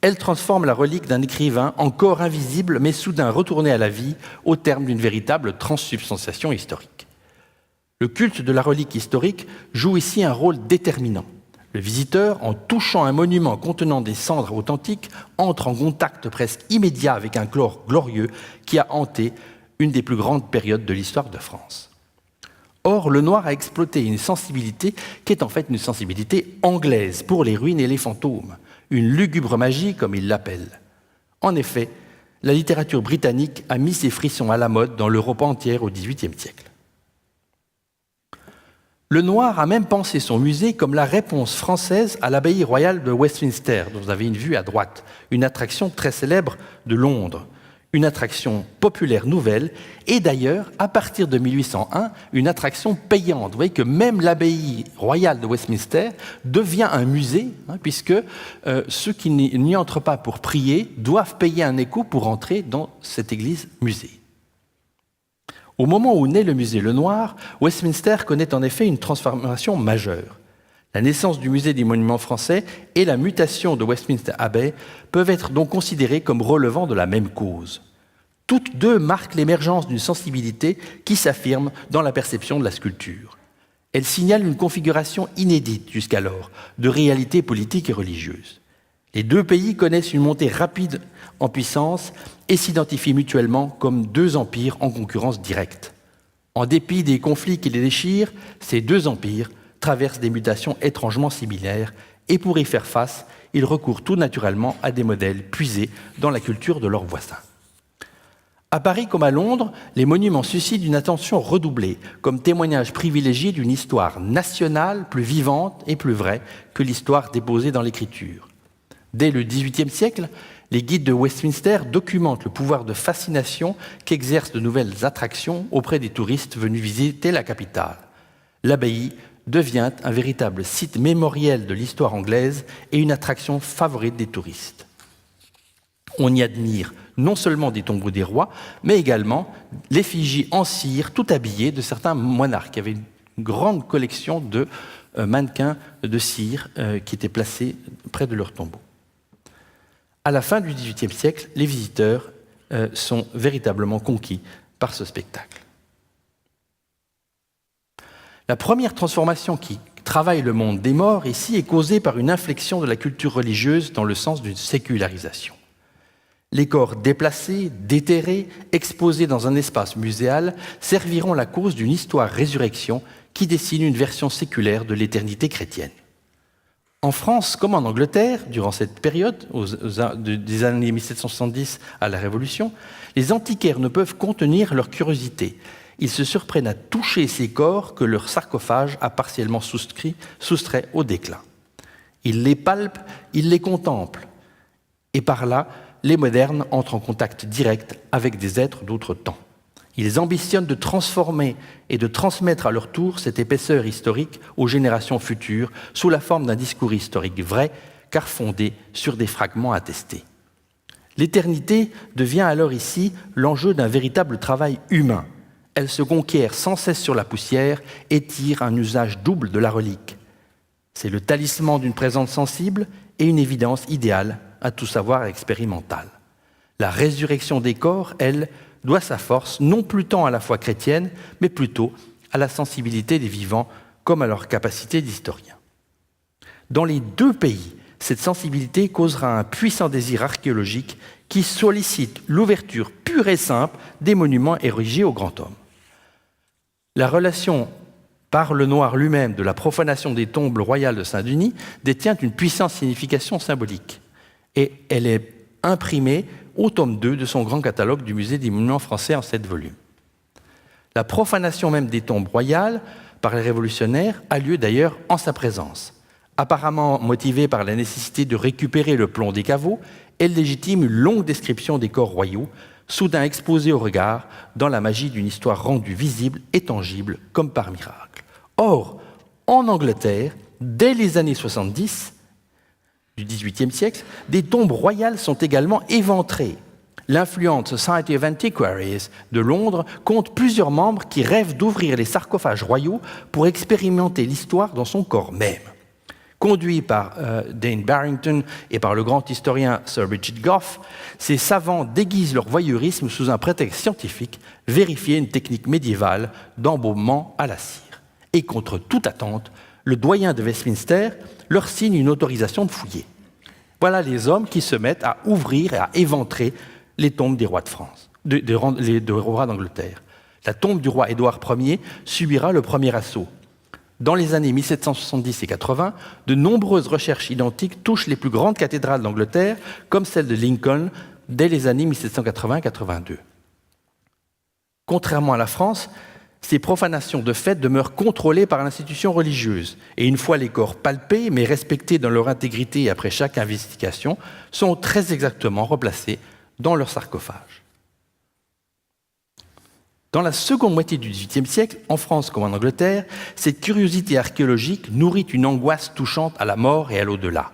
elle transforme la relique d'un écrivain en corps invisible mais soudain retourné à la vie au terme d'une véritable transsubstantiation historique. Le culte de la relique historique joue ici un rôle déterminant. Le visiteur, en touchant un monument contenant des cendres authentiques, entre en contact presque immédiat avec un corps glorieux qui a hanté une des plus grandes périodes de l'histoire de France. Or, Lenoir a exploité une sensibilité qui est en fait une sensibilité anglaise pour les ruines et les fantômes, une lugubre magie comme il l'appelle. En effet, la littérature britannique a mis ses frissons à la mode dans l'Europe entière au XVIIIe siècle. Lenoir a même pensé son musée comme la réponse française à l'abbaye royale de Westminster, dont vous avez une vue à droite, une attraction très célèbre de Londres, une attraction populaire nouvelle, et d'ailleurs, à partir de 1801, une attraction payante. Vous voyez que même l'abbaye royale de Westminster devient un musée, puisque ceux qui n'y entrent pas pour prier doivent payer un écho pour entrer dans cette église-musée. Au moment où naît le musée Lenoir, Westminster connaît en effet une transformation majeure. La naissance du musée des monuments français et la mutation de Westminster Abbey peuvent être donc considérées comme relevant de la même cause. Toutes deux marquent l'émergence d'une sensibilité qui s'affirme dans la perception de la sculpture. Elles signalent une configuration inédite jusqu'alors de réalité politique et religieuse. Les deux pays connaissent une montée rapide en puissance et s'identifient mutuellement comme deux empires en concurrence directe. En dépit des conflits qui les déchirent, ces deux empires traversent des mutations étrangement similaires et pour y faire face, ils recourent tout naturellement à des modèles puisés dans la culture de leurs voisins. À Paris comme à Londres, les monuments suscitent une attention redoublée, comme témoignage privilégié d'une histoire nationale plus vivante et plus vraie que l'histoire déposée dans l'écriture. Dès le XVIIIe siècle, les guides de Westminster documentent le pouvoir de fascination qu'exercent de nouvelles attractions auprès des touristes venus visiter la capitale. L'abbaye devient un véritable site mémoriel de l'histoire anglaise et une attraction favorite des touristes. On y admire non seulement des tombeaux des rois, mais également l'effigie en cire tout habillée de certains monarques. Il y avait une grande collection de mannequins de cire qui étaient placés près de leurs tombeaux. À la fin du XVIIIe siècle, les visiteurs sont véritablement conquis par ce spectacle. La première transformation qui travail Le Monde des Morts, ici, est causé par une inflexion de la culture religieuse dans le sens d'une sécularisation. Les corps déplacés, déterrés, exposés dans un espace muséal serviront la cause d'une histoire-résurrection qui dessine une version séculaire de l'éternité chrétienne. En France, comme en Angleterre, durant cette période, des années 1770 à la Révolution, les antiquaires ne peuvent contenir leur curiosité. Ils se surprennent à toucher ces corps que leur sarcophage a partiellement soustrait au déclin. Ils les palpent, ils les contemplent. Et par là, les modernes entrent en contact direct avec des êtres d'autres temps. Ils ambitionnent de transformer et de transmettre à leur tour cette épaisseur historique aux générations futures sous la forme d'un discours historique vrai, car fondé sur des fragments attestés. L'éternité devient alors ici l'enjeu d'un véritable travail humain. Elle se conquiert sans cesse sur la poussière et tire un usage double de la relique. C'est le talisman d'une présence sensible et une évidence idéale à tout savoir expérimental. La résurrection des corps, elle, doit sa force non plus tant à la foi chrétienne, mais plutôt à la sensibilité des vivants comme à leur capacité d'historien. Dans les deux pays, cette sensibilité causera un puissant désir archéologique qui sollicite l'ouverture pure et simple des monuments érigés au grand homme. La relation par le noir lui-même de la profanation des tombes royales de Saint-Denis détient une puissante signification symbolique. Et elle est imprimée au tome 2 de son grand catalogue du Musée des monuments français en 7 volumes. La profanation même des tombes royales par les révolutionnaires a lieu d'ailleurs en sa présence. Apparemment motivée par la nécessité de récupérer le plomb des caveaux, elle légitime une longue description des corps royaux, soudain exposés au regard dans la magie d'une histoire rendue visible et tangible comme par miracle. Or, en Angleterre, dès les années 70 du XVIIIe siècle, des tombes royales sont également éventrées. L'influente Society of Antiquaries de Londres compte plusieurs membres qui rêvent d'ouvrir les sarcophages royaux pour expérimenter l'histoire dans son corps même. Conduits par Dane Barrington et par le grand historien Sir Richard Gough, ces savants déguisent leur voyeurisme sous un prétexte scientifique, vérifier une technique médiévale d'embaumement à la cire. Et contre toute attente, le doyen de Westminster leur signe une autorisation de fouiller. Voilà les hommes qui se mettent à ouvrir et à éventrer les tombes des rois de France, des rois d'Angleterre. La tombe du roi Édouard Ier subira le premier assaut. Dans les années 1770 et 80, de nombreuses recherches identiques touchent les plus grandes cathédrales d'Angleterre, comme celle de Lincoln, dès les années 1780-82. Contrairement à la France, ces profanations de fait demeurent contrôlées par l'institution religieuse et une fois les corps palpés mais respectés dans leur intégrité après chaque investigation, sont très exactement replacés dans leur sarcophage. Dans la seconde moitié du XVIIIe siècle, en France comme en Angleterre, cette curiosité archéologique nourrit une angoisse touchante à la mort et à l'au-delà.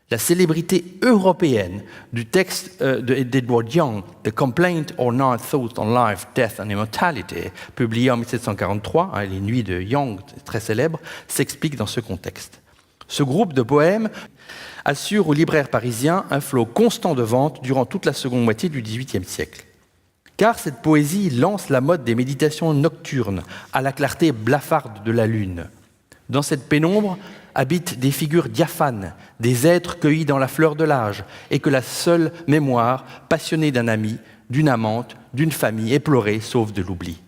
La célébrité européenne du texte d'Edward Young, The Complaint or Not Thought on Life, Death and Immortality, publié en 1743, les Nuits de Young, très célèbre, s'explique dans ce contexte. Ce groupe de poèmes assure aux libraires parisiens un flot constant de ventes durant toute la seconde moitié du XVIIIe siècle. Car cette poésie lance la mode des méditations nocturnes à la clarté blafarde de la lune. Dans cette pénombre habitent des figures diaphanes, des êtres cueillis dans la fleur de l'âge, et que la seule mémoire passionnée d'un ami, d'une amante, d'une famille éplorée sauve de l'oubli.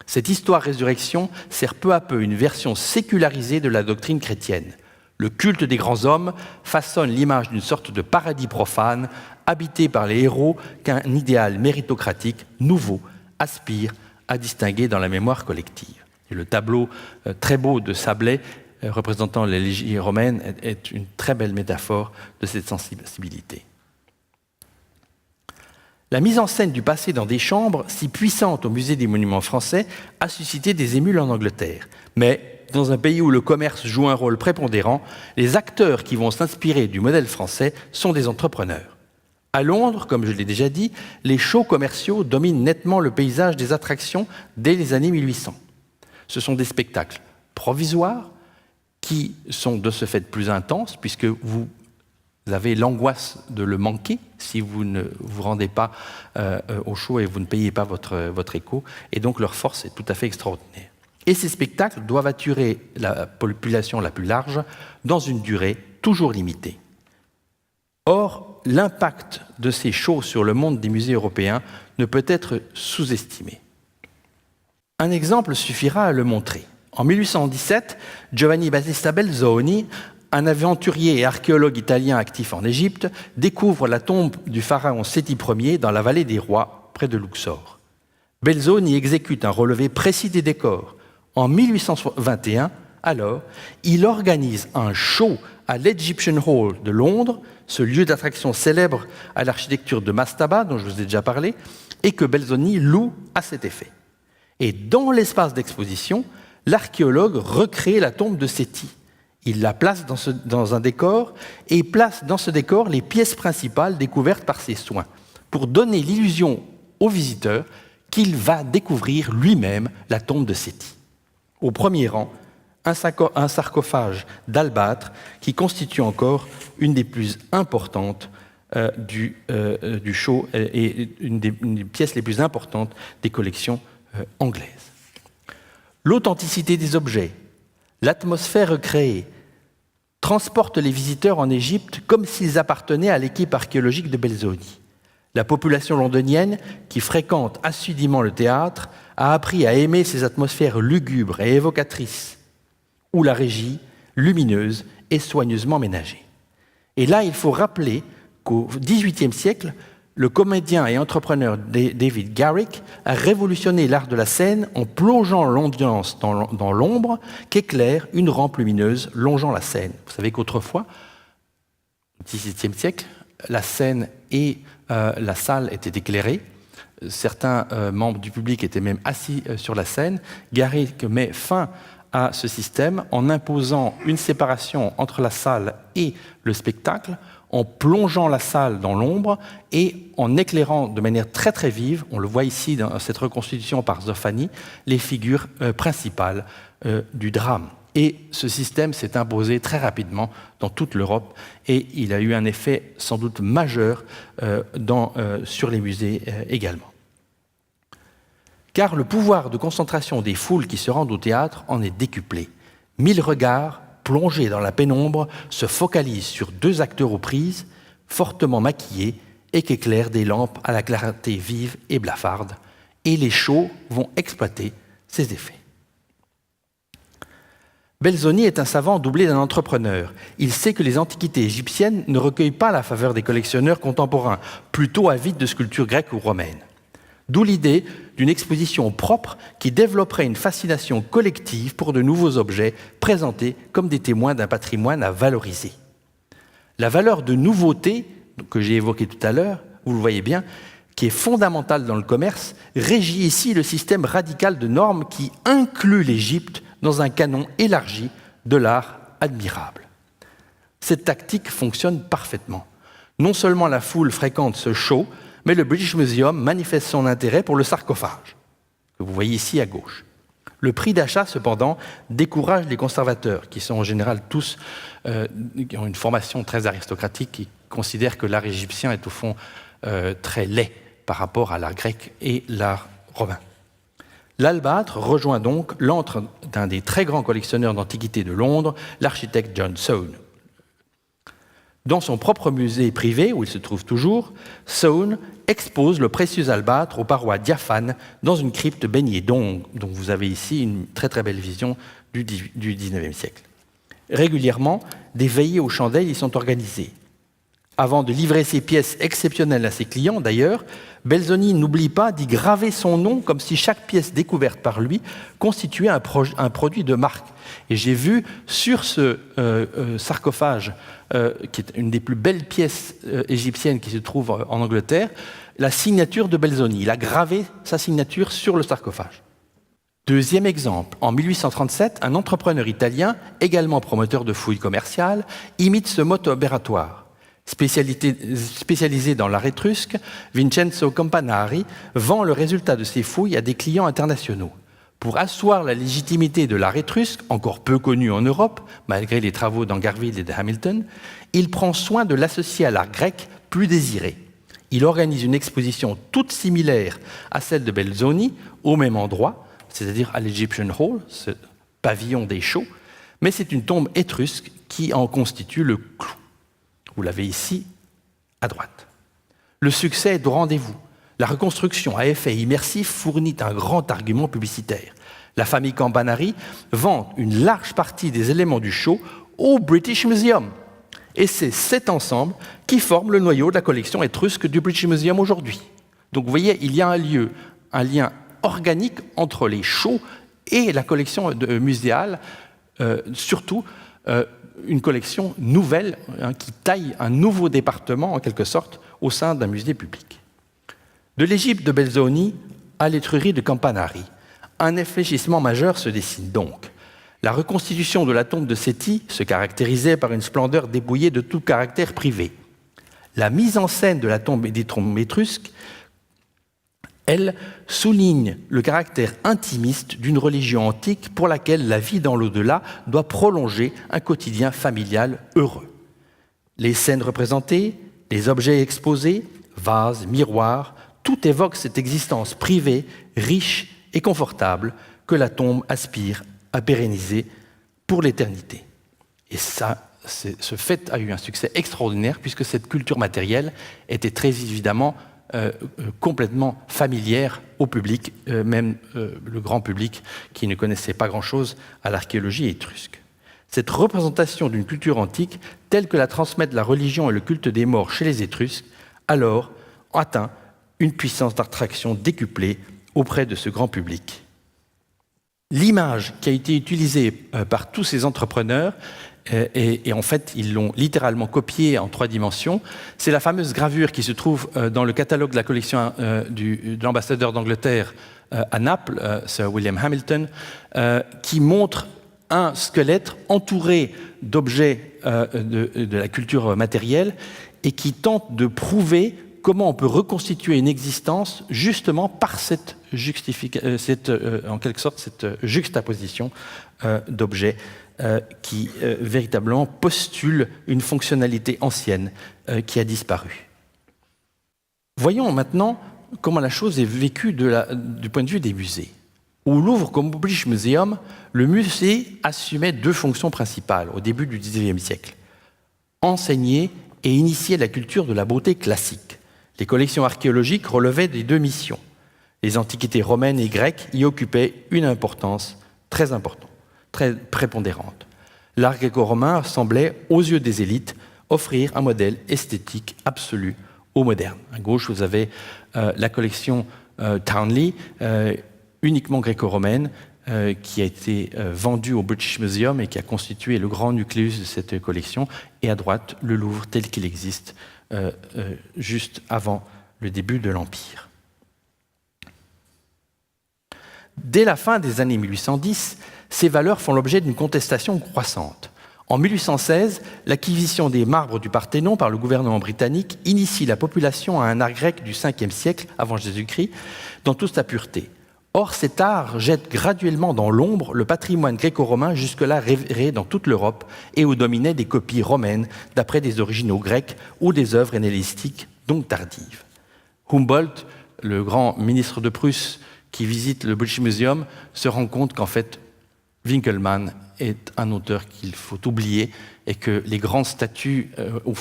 Cette histoire-résurrection sert peu à peu une version sécularisée de la doctrine chrétienne. Le culte des grands hommes façonne l'image d'une sorte de paradis profane, habité par les héros qu'un idéal méritocratique nouveau aspire à distinguer dans la mémoire collective. Et le tableau très beau de Sablet représentant les légies romaines est une très belle métaphore de cette sensibilité. La mise en scène du passé dans des chambres, si puissante au Musée des Monuments français, a suscité des émules en Angleterre. Mais dans un pays où le commerce joue un rôle prépondérant, les acteurs qui vont s'inspirer du modèle français sont des entrepreneurs. À Londres, comme je l'ai déjà dit, les shows commerciaux dominent nettement le paysage des attractions dès les années 1800. Ce sont des spectacles provisoires qui sont de ce fait plus intenses, puisque vous avez l'angoisse de le manquer si vous ne vous rendez pas au show et vous ne payez pas votre écho, et donc leur force est tout à fait extraordinaire. Et ces spectacles doivent attirer la population la plus large dans une durée toujours limitée. Or, l'impact de ces shows sur le monde des musées européens ne peut être sous-estimé. Un exemple suffira à le montrer. En 1817, Giovanni Battista Belzoni, un aventurier et archéologue italien actif en Égypte, découvre la tombe du pharaon Séti Ier dans la vallée des Rois, près de Luxor. Belzoni exécute un relevé précis des décors. En 1821, alors, il organise un show à l'Egyptian Hall de Londres, ce lieu d'attraction célèbre à l'architecture de Mastaba, dont je vous ai déjà parlé, et que Belzoni loue à cet effet. Et dans l'espace d'exposition, l'archéologue recrée la tombe de Séti. Il la place dans un décor et place dans ce décor les pièces principales découvertes par ses soins, pour donner l'illusion au visiteur qu'il va découvrir lui-même la tombe de Séti. Au premier rang, un sarcophage d'albâtre qui constitue encore une des plus importantes du show et une des pièces les plus importantes des collections anglaises. L'authenticité des objets, l'atmosphère recréée, transporte les visiteurs en Égypte comme s'ils appartenaient à l'équipe archéologique de Belzoni. La population londonienne, qui fréquente assidûment le théâtre, a appris à aimer ces atmosphères lugubres et évocatrices, où la régie, lumineuse, est soigneusement ménagée. Et là, il faut rappeler qu'au XVIIIe siècle, le comédien et entrepreneur David Garrick a révolutionné l'art de la scène en plongeant l'audience dans l'ombre qu'éclaire une rampe lumineuse longeant la scène. Vous savez qu'autrefois, au XVIIe siècle, la scène et la salle étaient éclairées. Certains membres du public étaient même assis sur la scène. Garrick met fin à ce système en imposant une séparation entre la salle et le spectacle, en plongeant la salle dans l'ombre et en éclairant de manière très très vive, on le voit ici dans cette reconstitution par Zofani, les figures principales du drame. Et ce système s'est imposé très rapidement dans toute l'Europe et il a eu un effet sans doute majeur sur les musées également. Car le pouvoir de concentration des foules qui se rendent au théâtre en est décuplé. 1000 regards, plongés dans la pénombre, se focalisent sur 2 acteurs aux prises, fortement maquillés et qu'éclairent des lampes à la clarté vive et blafarde. Et les shows vont exploiter ces effets. Belzoni est un savant doublé d'un entrepreneur. Il sait que les antiquités égyptiennes ne recueillent pas la faveur des collectionneurs contemporains, plutôt avides de sculptures grecques ou romaines. D'où l'idée d'une exposition propre qui développerait une fascination collective pour de nouveaux objets présentés comme des témoins d'un patrimoine à valoriser. La valeur de nouveauté, que j'ai évoquée tout à l'heure, vous le voyez bien, qui est fondamentale dans le commerce, régit ici le système radical de normes qui inclut l'Égypte dans un canon élargi de l'art admirable. Cette tactique fonctionne parfaitement. Non seulement la foule fréquente ce show, mais le British Museum manifeste son intérêt pour le sarcophage, que vous voyez ici à gauche. Le prix d'achat, cependant, décourage les conservateurs, qui sont en général tous qui ont une formation très aristocratique, qui considèrent que l'art égyptien est au fond très laid par rapport à l'art grec et l'art romain. L'albâtre rejoint donc l'antre d'un des très grands collectionneurs d'antiquités de Londres, l'architecte John Soane. Dans son propre musée privé, où il se trouve toujours, Soane expose le précieux albâtre aux parois diaphanes dans une crypte baignée d'ongles, dont vous avez ici une très très belle vision du XIXe siècle. Régulièrement, des veillées aux chandelles y sont organisées. Avant de livrer ces pièces exceptionnelles à ses clients, d'ailleurs, Belzoni n'oublie pas d'y graver son nom comme si chaque pièce découverte par lui constituait un produit de marque. Et j'ai vu sur ce sarcophage, qui est une des plus belles pièces égyptiennes qui se trouve en Angleterre, la signature de Belzoni. Il a gravé sa signature sur le sarcophage. Deuxième exemple, en 1837, un entrepreneur italien, également promoteur de fouilles commerciales, imite ce mode opératoire. Spécialisé dans l'art étrusque, Vincenzo Campanari vend le résultat de ses fouilles à des clients internationaux. Pour asseoir la légitimité de l'art étrusque, encore peu connu en Europe, malgré les travaux d'Angerville et de Hamilton, il prend soin de l'associer à l'art grec plus désiré. Il organise une exposition toute similaire à celle de Belzoni, au même endroit, c'est-à-dire à l'Egyptian Hall, ce pavillon des shows, mais c'est une tombe étrusque qui en constitue le clou. Vous l'avez ici, à droite. Le succès est au rendez-vous. La reconstruction à effet immersif fournit un grand argument publicitaire. La famille Campanari vend une large partie des éléments du show au British Museum. Et c'est cet ensemble qui forme le noyau de la collection étrusque du British Museum aujourd'hui. Donc vous voyez, il y a un lien organique entre les shows et la collection muséale, surtout une collection nouvelle qui taille un nouveau département, en quelque sorte, au sein d'un musée public. De l'Égypte de Belzoni à l'étrurie de Campanari, un infléchissement majeur se dessine donc. La reconstitution de la tombe de Séti se caractérisait par une splendeur dépouillée de tout caractère privé. La mise en scène de la tombe des tombes étrusques, elle, souligne le caractère intimiste d'une religion antique pour laquelle la vie dans l'au-delà doit prolonger un quotidien familial heureux. Les scènes représentées, les objets exposés, vases, miroirs, tout évoque cette existence privée, riche et confortable que la tombe aspire à pérenniser pour l'éternité. Et ça, ce fait a eu un succès extraordinaire puisque cette culture matérielle était très évidemment complètement familière au public, même le grand public qui ne connaissait pas grand-chose à l'archéologie étrusque. Cette représentation d'une culture antique, telle que la transmettent la religion et le culte des morts chez les Étrusques, alors atteint une puissance d'attraction décuplée auprès de ce grand public. L'image qui a été utilisée par tous ces entrepreneurs, et en fait ils l'ont littéralement copiée en 3 dimensions, c'est la fameuse gravure qui se trouve dans le catalogue de la collection de l'ambassadeur d'Angleterre à Naples, Sir William Hamilton, qui montre un squelette entouré d'objets de la culture matérielle et qui tente de prouver comment on peut reconstituer une existence justement par cette en quelque sorte cette juxtaposition d'objets qui véritablement postule une fonctionnalité ancienne qui a disparu. Voyons maintenant comment la chose est vécue du point de vue des musées. Au Louvre comme au British Museum, le musée assumait 2 fonctions principales au début du XIXe siècle. Enseigner et initier la culture de la beauté classique. Les collections archéologiques relevaient des 2 missions. Les antiquités romaines et grecques y occupaient une importance très importante, très prépondérante. L'art gréco-romain semblait, aux yeux des élites, offrir un modèle esthétique absolu aux modernes. À gauche, vous avez la collection Townley, uniquement gréco-romaine, qui a été vendue au British Museum et qui a constitué le grand nucléus de cette collection. Et à droite, le Louvre tel qu'il existe juste avant le début de l'Empire. Dès la fin des années 1810, ces valeurs font l'objet d'une contestation croissante. En 1816, l'acquisition des marbres du Parthénon par le gouvernement britannique initie la population à un art grec du 5e siècle avant Jésus-Christ dans toute sa pureté. Or, cet art jette graduellement dans l'ombre le patrimoine gréco-romain jusque-là révéré dans toute l'Europe et où dominaient des copies romaines d'après des originaux grecs ou des œuvres hellénistiques, donc tardives. Humboldt, le grand ministre de Prusse qui visite le British Museum, se rend compte qu'en fait, Winckelmann est un auteur qu'il faut oublier et que les grandes statues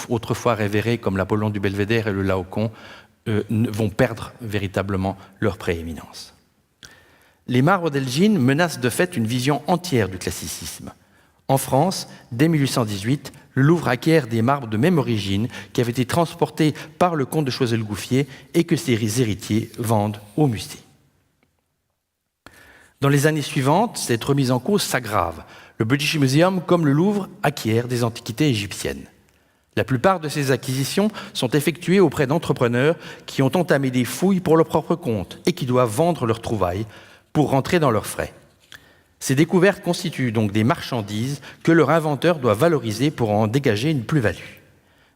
autrefois révérées comme l'Apollon du Belvédère et le Laocoon vont perdre véritablement leur prééminence. Les marbres d'Elgin menacent de fait une vision entière du classicisme. En France, dès 1818, le Louvre acquiert des marbres de même origine qui avaient été transportés par le comte de Choiseul-Gouffier et que ses héritiers vendent au musée. Dans les années suivantes, cette remise en cause s'aggrave. Le British Museum, comme le Louvre, acquiert des antiquités égyptiennes. La plupart de ces acquisitions sont effectuées auprès d'entrepreneurs qui ont entamé des fouilles pour leur propre compte et qui doivent vendre leurs trouvailles pour rentrer dans leurs frais. Ces découvertes constituent donc des marchandises que leur inventeur doit valoriser pour en dégager une plus-value.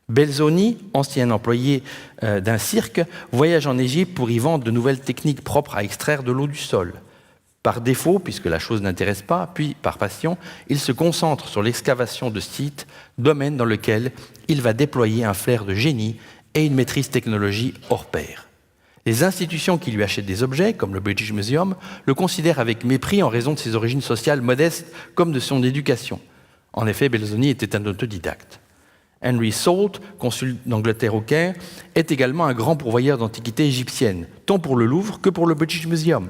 Belzoni, ancien employé d'un cirque, voyage en Égypte pour y vendre de nouvelles techniques propres à extraire de l'eau du sol. Par défaut, puisque la chose n'intéresse pas, puis par passion, il se concentre sur l'excavation de sites, domaine dans lequel il va déployer un flair de génie et une maîtrise technologie hors pair. Les institutions qui lui achètent des objets, comme le British Museum, le considèrent avec mépris en raison de ses origines sociales modestes comme de son éducation. En effet, Belzoni était un autodidacte. Henry Salt, consul d'Angleterre au Caire, est également un grand pourvoyeur d'antiquités égyptiennes, tant pour le Louvre que pour le British Museum.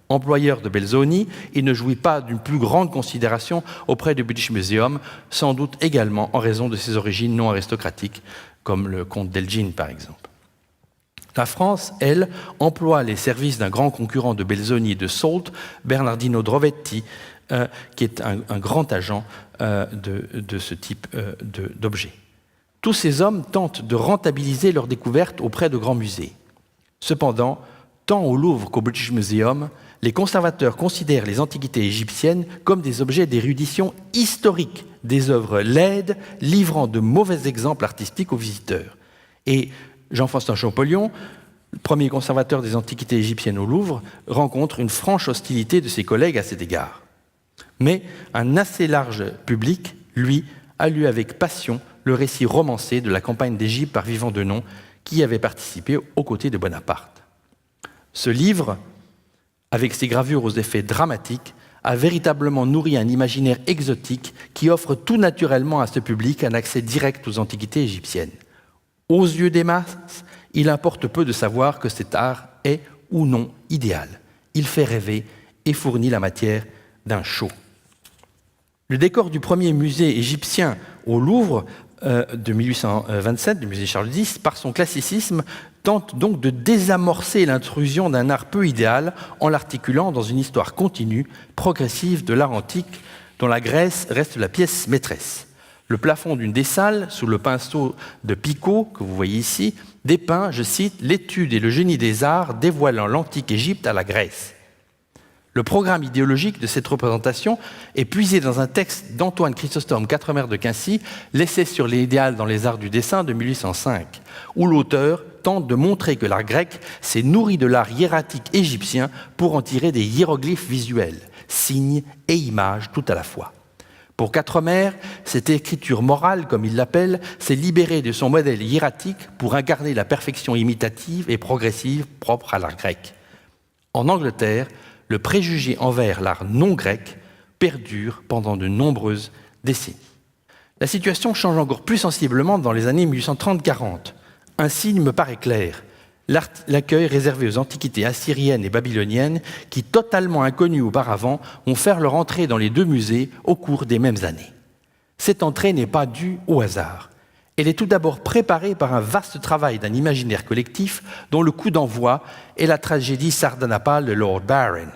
Employeur de Belzoni, il ne jouit pas d'une plus grande considération auprès du British Museum, sans doute également en raison de ses origines non aristocratiques, comme le comte d'Elgin par exemple. La France, elle, emploie les services d'un grand concurrent de Belzoni et de Salt, Bernardino Drovetti, qui est un grand agent de ce type d'objet. Tous ces hommes tentent de rentabiliser leurs découvertes auprès de grands musées. Cependant, tant au Louvre qu'au British Museum, les conservateurs considèrent les antiquités égyptiennes comme des objets d'érudition historique, des œuvres laides, livrant de mauvais exemples artistiques aux visiteurs. Et Jean-François Champollion, le premier conservateur des antiquités égyptiennes au Louvre, rencontre une franche hostilité de ses collègues à cet égard. Mais un assez large public, lui, a lu avec passion le récit romancé de la campagne d'Égypte par Vivant Denon, qui y avait participé aux côtés de Bonaparte. Ce livre, avec ses gravures aux effets dramatiques, a véritablement nourri un imaginaire exotique qui offre tout naturellement à ce public un accès direct aux antiquités égyptiennes. Aux yeux des masses, il importe peu de savoir que cet art est ou non idéal. Il fait rêver et fournit la matière d'un show. Le décor du premier musée égyptien au Louvre de 1827, du musée Charles X, par son classicisme, tente donc de désamorcer l'intrusion d'un art peu idéal en l'articulant dans une histoire continue, progressive de l'art antique, dont la Grèce reste la pièce maîtresse. Le plafond d'une des salles, sous le pinceau de Picot, que vous voyez ici, dépeint, je cite, « l'étude et le génie des arts dévoilant l'antique Égypte à la Grèce ». Le programme idéologique de cette représentation est puisé dans un texte d'Antoine Chrysostome Quatremer de Quincy, l'essai sur l'idéal dans les arts du dessin de 1805, où l'auteur tente de montrer que l'art grec s'est nourri de l'art hiératique égyptien pour en tirer des hiéroglyphes visuels, signes et images tout à la fois. Pour Quatremer, cette écriture morale, comme il l'appelle, s'est libérée de son modèle hiératique pour incarner la perfection imitative et progressive propre à l'art grec. En Angleterre, le préjugé envers l'art non grec perdure pendant de nombreuses décennies. La situation change encore plus sensiblement dans les années 1830-40. Un signe me paraît clair. L'accueil réservé aux antiquités assyriennes et babyloniennes qui, totalement inconnues auparavant, vont faire leur entrée dans les deux musées au cours des mêmes années. Cette entrée n'est pas due au hasard. Elle est tout d'abord préparée par un vaste travail d'un imaginaire collectif dont le coup d'envoi est la tragédie sardanapale de Lord Byron.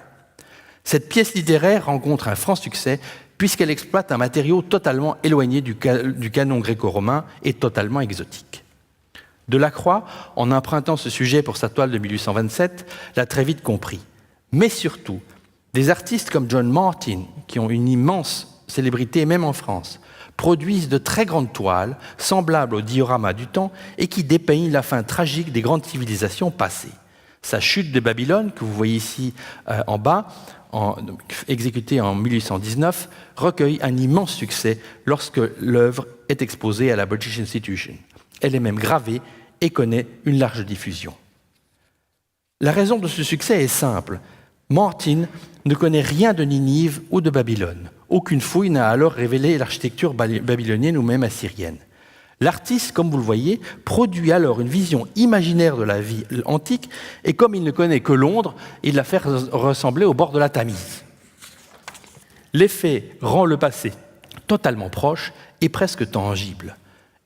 Cette pièce littéraire rencontre un franc succès puisqu'elle exploite un matériau totalement éloigné du canon gréco-romain et totalement exotique. Delacroix, en empruntant ce sujet pour sa toile de 1827, l'a très vite compris. Mais surtout, des artistes comme John Martin, qui ont une immense célébrité même en France, produisent de très grandes toiles, semblables au diorama du temps, et qui dépeignent la fin tragique des grandes civilisations passées. Sa chute de Babylone, que vous voyez ici en bas, exécutée en 1819, recueille un immense succès lorsque l'œuvre est exposée à la British Institution. Elle est même gravée et connaît une large diffusion. La raison de ce succès est simple. Martin ne connaît rien de Ninive ou de Babylone. Aucune fouille n'a alors révélé l'architecture babylonienne ou même assyrienne. L'artiste, comme vous le voyez, produit alors une vision imaginaire de la vie antique et comme il ne connaît que Londres, il la fait ressembler au bord de la Tamise. L'effet rend le passé totalement proche et presque tangible.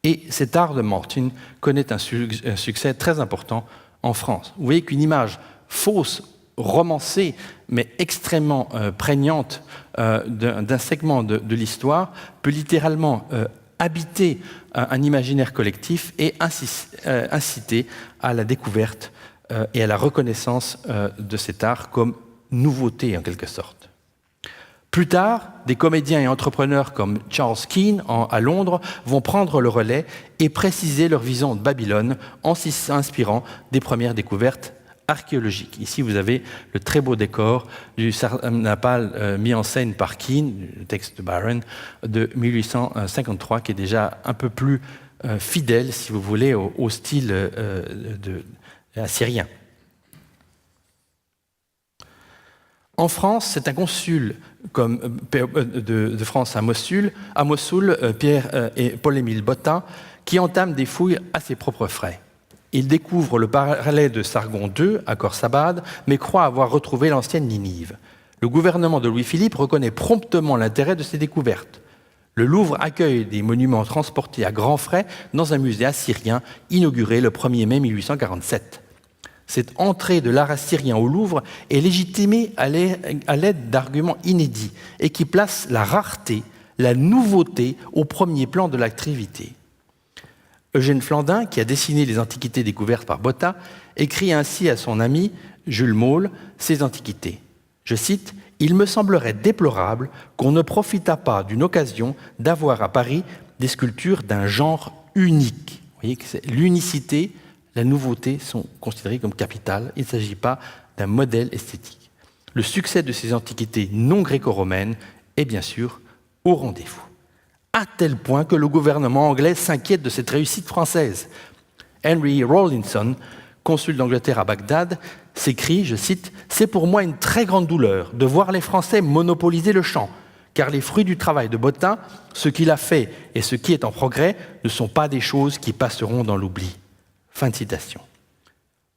Et cet art de Martin connaît un succès très important en France. Vous voyez qu'une image fausse, romancée, mais extrêmement prégnante d'un segment de l'histoire peut littéralement habiter un imaginaire collectif et inciter à la découverte et à la reconnaissance de cet art comme nouveauté en quelque sorte. Plus tard, des comédiens et entrepreneurs comme Charles Keane à Londres vont prendre le relais et préciser leur vision de Babylone en s'inspirant des premières découvertes archéologiques. Ici, vous avez le très beau décor du Sardanapale mis en scène par Keane, le texte de Byron, de 1853, qui est déjà un peu plus fidèle, si vous voulez, au style assyrien. En France, c'est un consul de France à Mossoul, Pierre et Paul-Émile Bottin, qui entame des fouilles à ses propres frais. Il découvre le palais de Sargon II à Khorsabad, mais croit avoir retrouvé l'ancienne Ninive. Le gouvernement de Louis-Philippe reconnaît promptement l'intérêt de ces découvertes. Le Louvre accueille des monuments transportés à grands frais dans un musée assyrien inauguré le 1er mai 1847. Cette entrée de l'art assyrien au Louvre est légitimée à l'aide d'arguments inédits et qui placent la rareté, la nouveauté au premier plan de l'activité. Eugène Flandin, qui a dessiné les antiquités découvertes par Botta, écrit ainsi à son ami Jules Maule ces antiquités. Je cite « Il me semblerait déplorable qu'on ne profitât pas d'une occasion d'avoir à Paris des sculptures d'un genre unique. » Vous voyez que l'unicité, la nouveauté sont considérées comme capitales. Il ne s'agit pas d'un modèle esthétique. Le succès de ces antiquités non gréco-romaines est bien sûr au rendez-vous. À tel point que le gouvernement anglais s'inquiète de cette réussite française. Henry Rawlinson, consul d'Angleterre à Bagdad, s'écrie, je cite, « C'est pour moi une très grande douleur de voir les Français monopoliser le champ, car les fruits du travail de Bottin, ce qu'il a fait et ce qui est en progrès, ne sont pas des choses qui passeront dans l'oubli. » Fin de citation.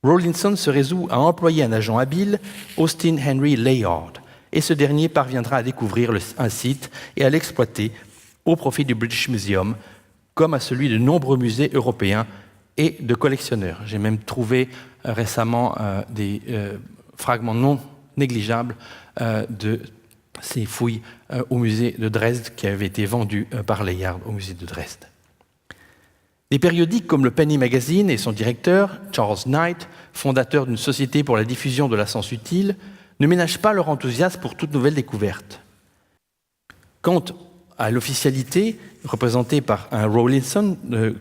Rawlinson se résout à employer un agent habile, Austin Henry Layard, et ce dernier parviendra à découvrir un site et à l'exploiter au profit du British Museum, comme à celui de nombreux musées européens et de collectionneurs. J'ai même trouvé récemment des fragments non négligeables de ces fouilles au musée de Dresde qui avaient été vendus par Layard au musée de Dresde. Des périodiques comme le Penny Magazine et son directeur, Charles Knight, fondateur d'une société pour la diffusion de la science utile, ne ménagent pas leur enthousiasme pour toute nouvelle découverte. Quant à l'officialité, représentée par un Rawlinson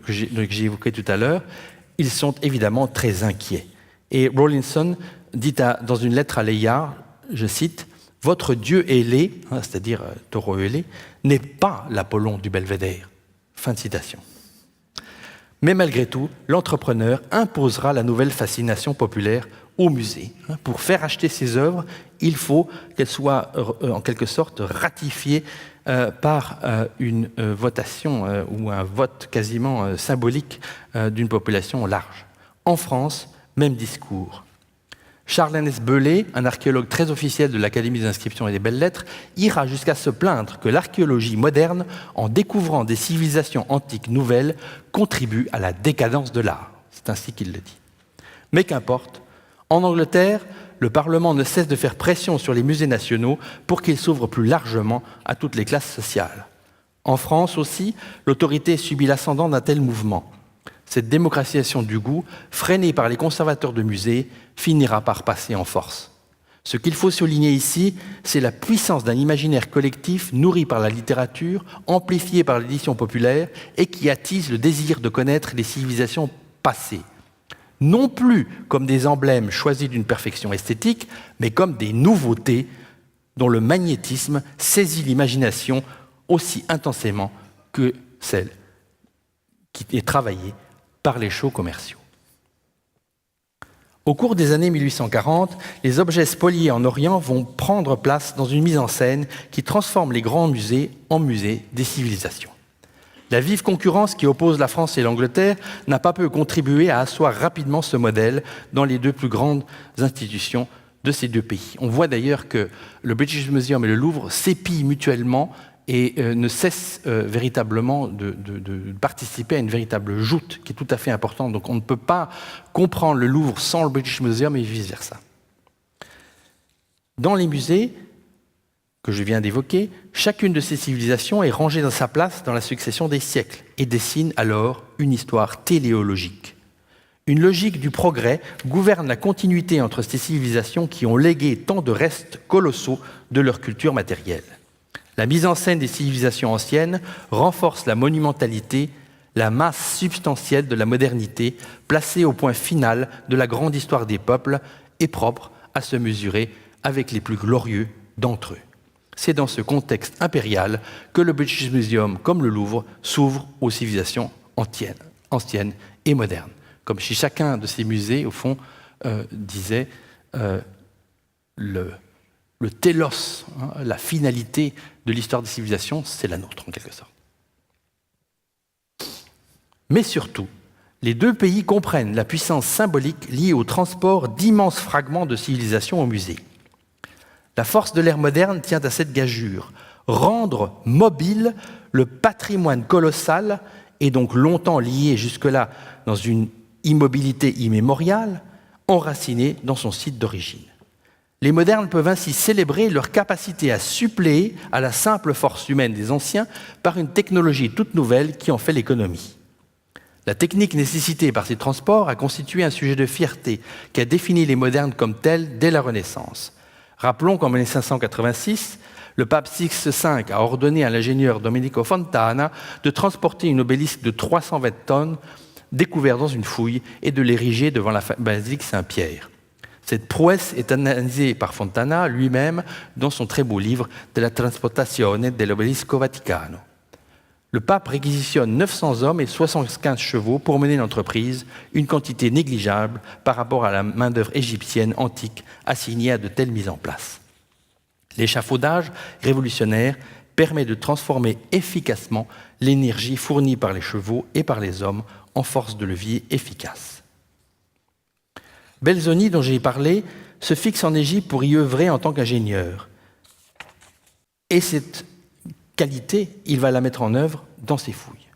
que j'ai évoqué tout à l'heure, ils sont évidemment très inquiets. Et Rawlinson dit dans une lettre à Layard, je cite, « Votre dieu ailé, c'est-à-dire taureau ailé, n'est pas l'Apollon du Belvédère. » Fin de citation. Mais malgré tout, l'entrepreneur imposera la nouvelle fascination populaire au musée. Pour faire acheter ses œuvres, il faut qu'elles soient en quelque sorte ratifiées par une votation ou un vote quasiment symbolique d'une population large. En France, même discours. Charles-Ernest Bellet, un archéologue très officiel de l'Académie des inscriptions et des belles-lettres, ira jusqu'à se plaindre que l'archéologie moderne, en découvrant des civilisations antiques nouvelles, contribue à la décadence de l'art. C'est ainsi qu'il le dit. Mais qu'importe, en Angleterre, le Parlement ne cesse de faire pression sur les musées nationaux pour qu'ils s'ouvrent plus largement à toutes les classes sociales. En France aussi, l'autorité subit l'ascendant d'un tel mouvement. Cette démocratisation du goût, freinée par les conservateurs de musées, finira par passer en force. Ce qu'il faut souligner ici, c'est la puissance d'un imaginaire collectif nourri par la littérature, amplifié par l'édition populaire et qui attise le désir de connaître les civilisations passées. Non plus comme des emblèmes choisis d'une perfection esthétique, mais comme des nouveautés dont le magnétisme saisit l'imagination aussi intensément que celle qui est travaillée par les shows commerciaux. Au cours des années 1840, les objets spoliés en Orient vont prendre place dans une mise en scène qui transforme les grands musées en musées des civilisations. La vive concurrence qui oppose la France et l'Angleterre n'a pas peu contribué à asseoir rapidement ce modèle dans les deux plus grandes institutions de ces deux pays. On voit d'ailleurs que le British Museum et le Louvre s'épient mutuellement et ne cessent véritablement de participer à une véritable joute qui est tout à fait importante. Donc on ne peut pas comprendre le Louvre sans le British Museum et vice-versa. Dans les musées que je viens d'évoquer, chacune de ces civilisations est rangée dans sa place dans la succession des siècles et dessine alors une histoire téléologique. Une logique du progrès gouverne la continuité entre ces civilisations qui ont légué tant de restes colossaux de leur culture matérielle. La mise en scène des civilisations anciennes renforce la monumentalité, la masse substantielle de la modernité, placée au point final de la grande histoire des peuples et propre à se mesurer avec les plus glorieux d'entre eux. C'est dans ce contexte impérial que le British Museum, comme le Louvre, s'ouvre aux civilisations anciennes et modernes. Comme si chacun de ces musées, au fond, disait le télos, la finalité de l'histoire des civilisations, c'est la nôtre en quelque sorte. Mais surtout, les deux pays comprennent la puissance symbolique liée au transport d'immenses fragments de civilisation au musée. La force de l'ère moderne tient à cette gageure, rendre mobile le patrimoine colossal et donc longtemps lié jusque-là dans une immobilité immémoriale, enraciné dans son site d'origine. Les modernes peuvent ainsi célébrer leur capacité à suppléer à la simple force humaine des anciens par une technologie toute nouvelle qui en fait l'économie. La technique nécessitée par ces transports a constitué un sujet de fierté qui a défini les modernes comme tels dès la Renaissance. Rappelons qu'en 1586, le pape Sixte V a ordonné à l'ingénieur Domenico Fontana de transporter une obélisque de 320 tonnes découverte dans une fouille et de l'ériger devant la basilique Saint-Pierre. Cette prouesse est analysée par Fontana lui-même dans son très beau livre de la Transportazione dell'Obelisco Vaticano. Le pape réquisitionne 900 hommes et 75 chevaux pour mener l'entreprise, une quantité négligeable par rapport à la main-d'œuvre égyptienne antique assignée à de telles mises en place. L'échafaudage révolutionnaire permet de transformer efficacement l'énergie fournie par les chevaux et par les hommes en force de levier efficace. Belzoni, dont j'ai parlé, se fixe en Égypte pour y œuvrer en tant qu'ingénieur. Et cette qualité, il va la mettre en œuvre dans ses fouilles,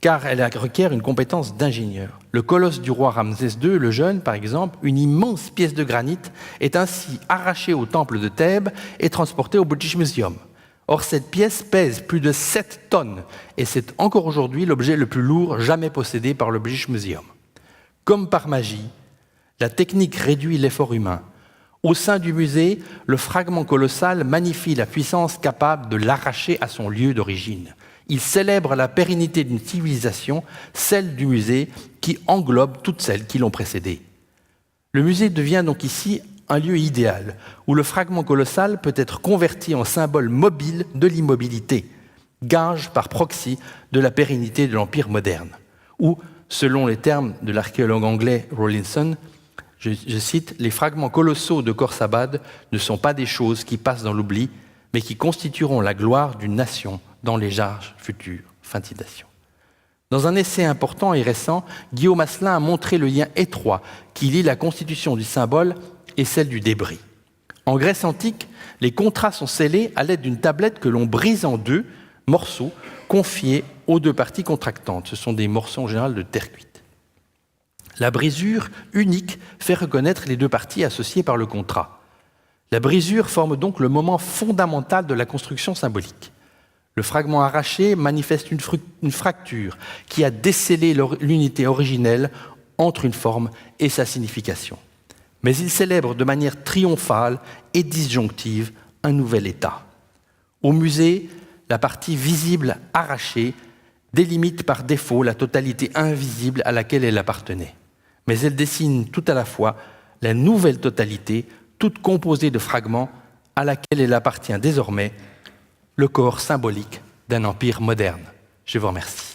car elle requiert une compétence d'ingénieur. Le colosse du roi Ramsès II, le Jeune, par exemple, une immense pièce de granit, est ainsi arrachée au temple de Thèbes et transportée au British Museum. Or, cette pièce pèse plus de 7 tonnes, et c'est encore aujourd'hui l'objet le plus lourd jamais possédé par le British Museum. Comme par magie, la technique réduit l'effort humain. Au sein du musée, le fragment colossal magnifie la puissance capable de l'arracher à son lieu d'origine. Il célèbre la pérennité d'une civilisation, celle du musée, qui englobe toutes celles qui l'ont précédée. Le musée devient donc ici un lieu idéal, où le fragment colossal peut être converti en symbole mobile de l'immobilité, gage par proxy de la pérennité de l'Empire moderne, où, selon les termes de l'archéologue anglais Rawlinson, je cite, « Les fragments colossaux de Khorsabad ne sont pas des choses qui passent dans l'oubli, mais qui constitueront la gloire d'une nation dans les âges futurs. » Fin de citation. Dans un essai important et récent, Guillaume Asselin a montré le lien étroit qui lie la constitution du symbole et celle du débris. En Grèce antique, les contrats sont scellés à l'aide d'une tablette que l'on brise en deux morceaux confiés aux deux parties contractantes. Ce sont des morceaux en général de terre cuite. La brisure unique fait reconnaître les deux parties associées par le contrat. La brisure forme donc le moment fondamental de la construction symbolique. Le fragment arraché manifeste une fracture qui a décellé l'unité originelle entre une forme et sa signification. Mais il célèbre de manière triomphale et disjonctive un nouvel état. Au musée, la partie visible arrachée délimite par défaut la totalité invisible à laquelle elle appartenait. Mais elle dessine tout à la fois la nouvelle totalité, toute composée de fragments à laquelle elle appartient désormais, le corps symbolique d'un empire moderne. Je vous remercie.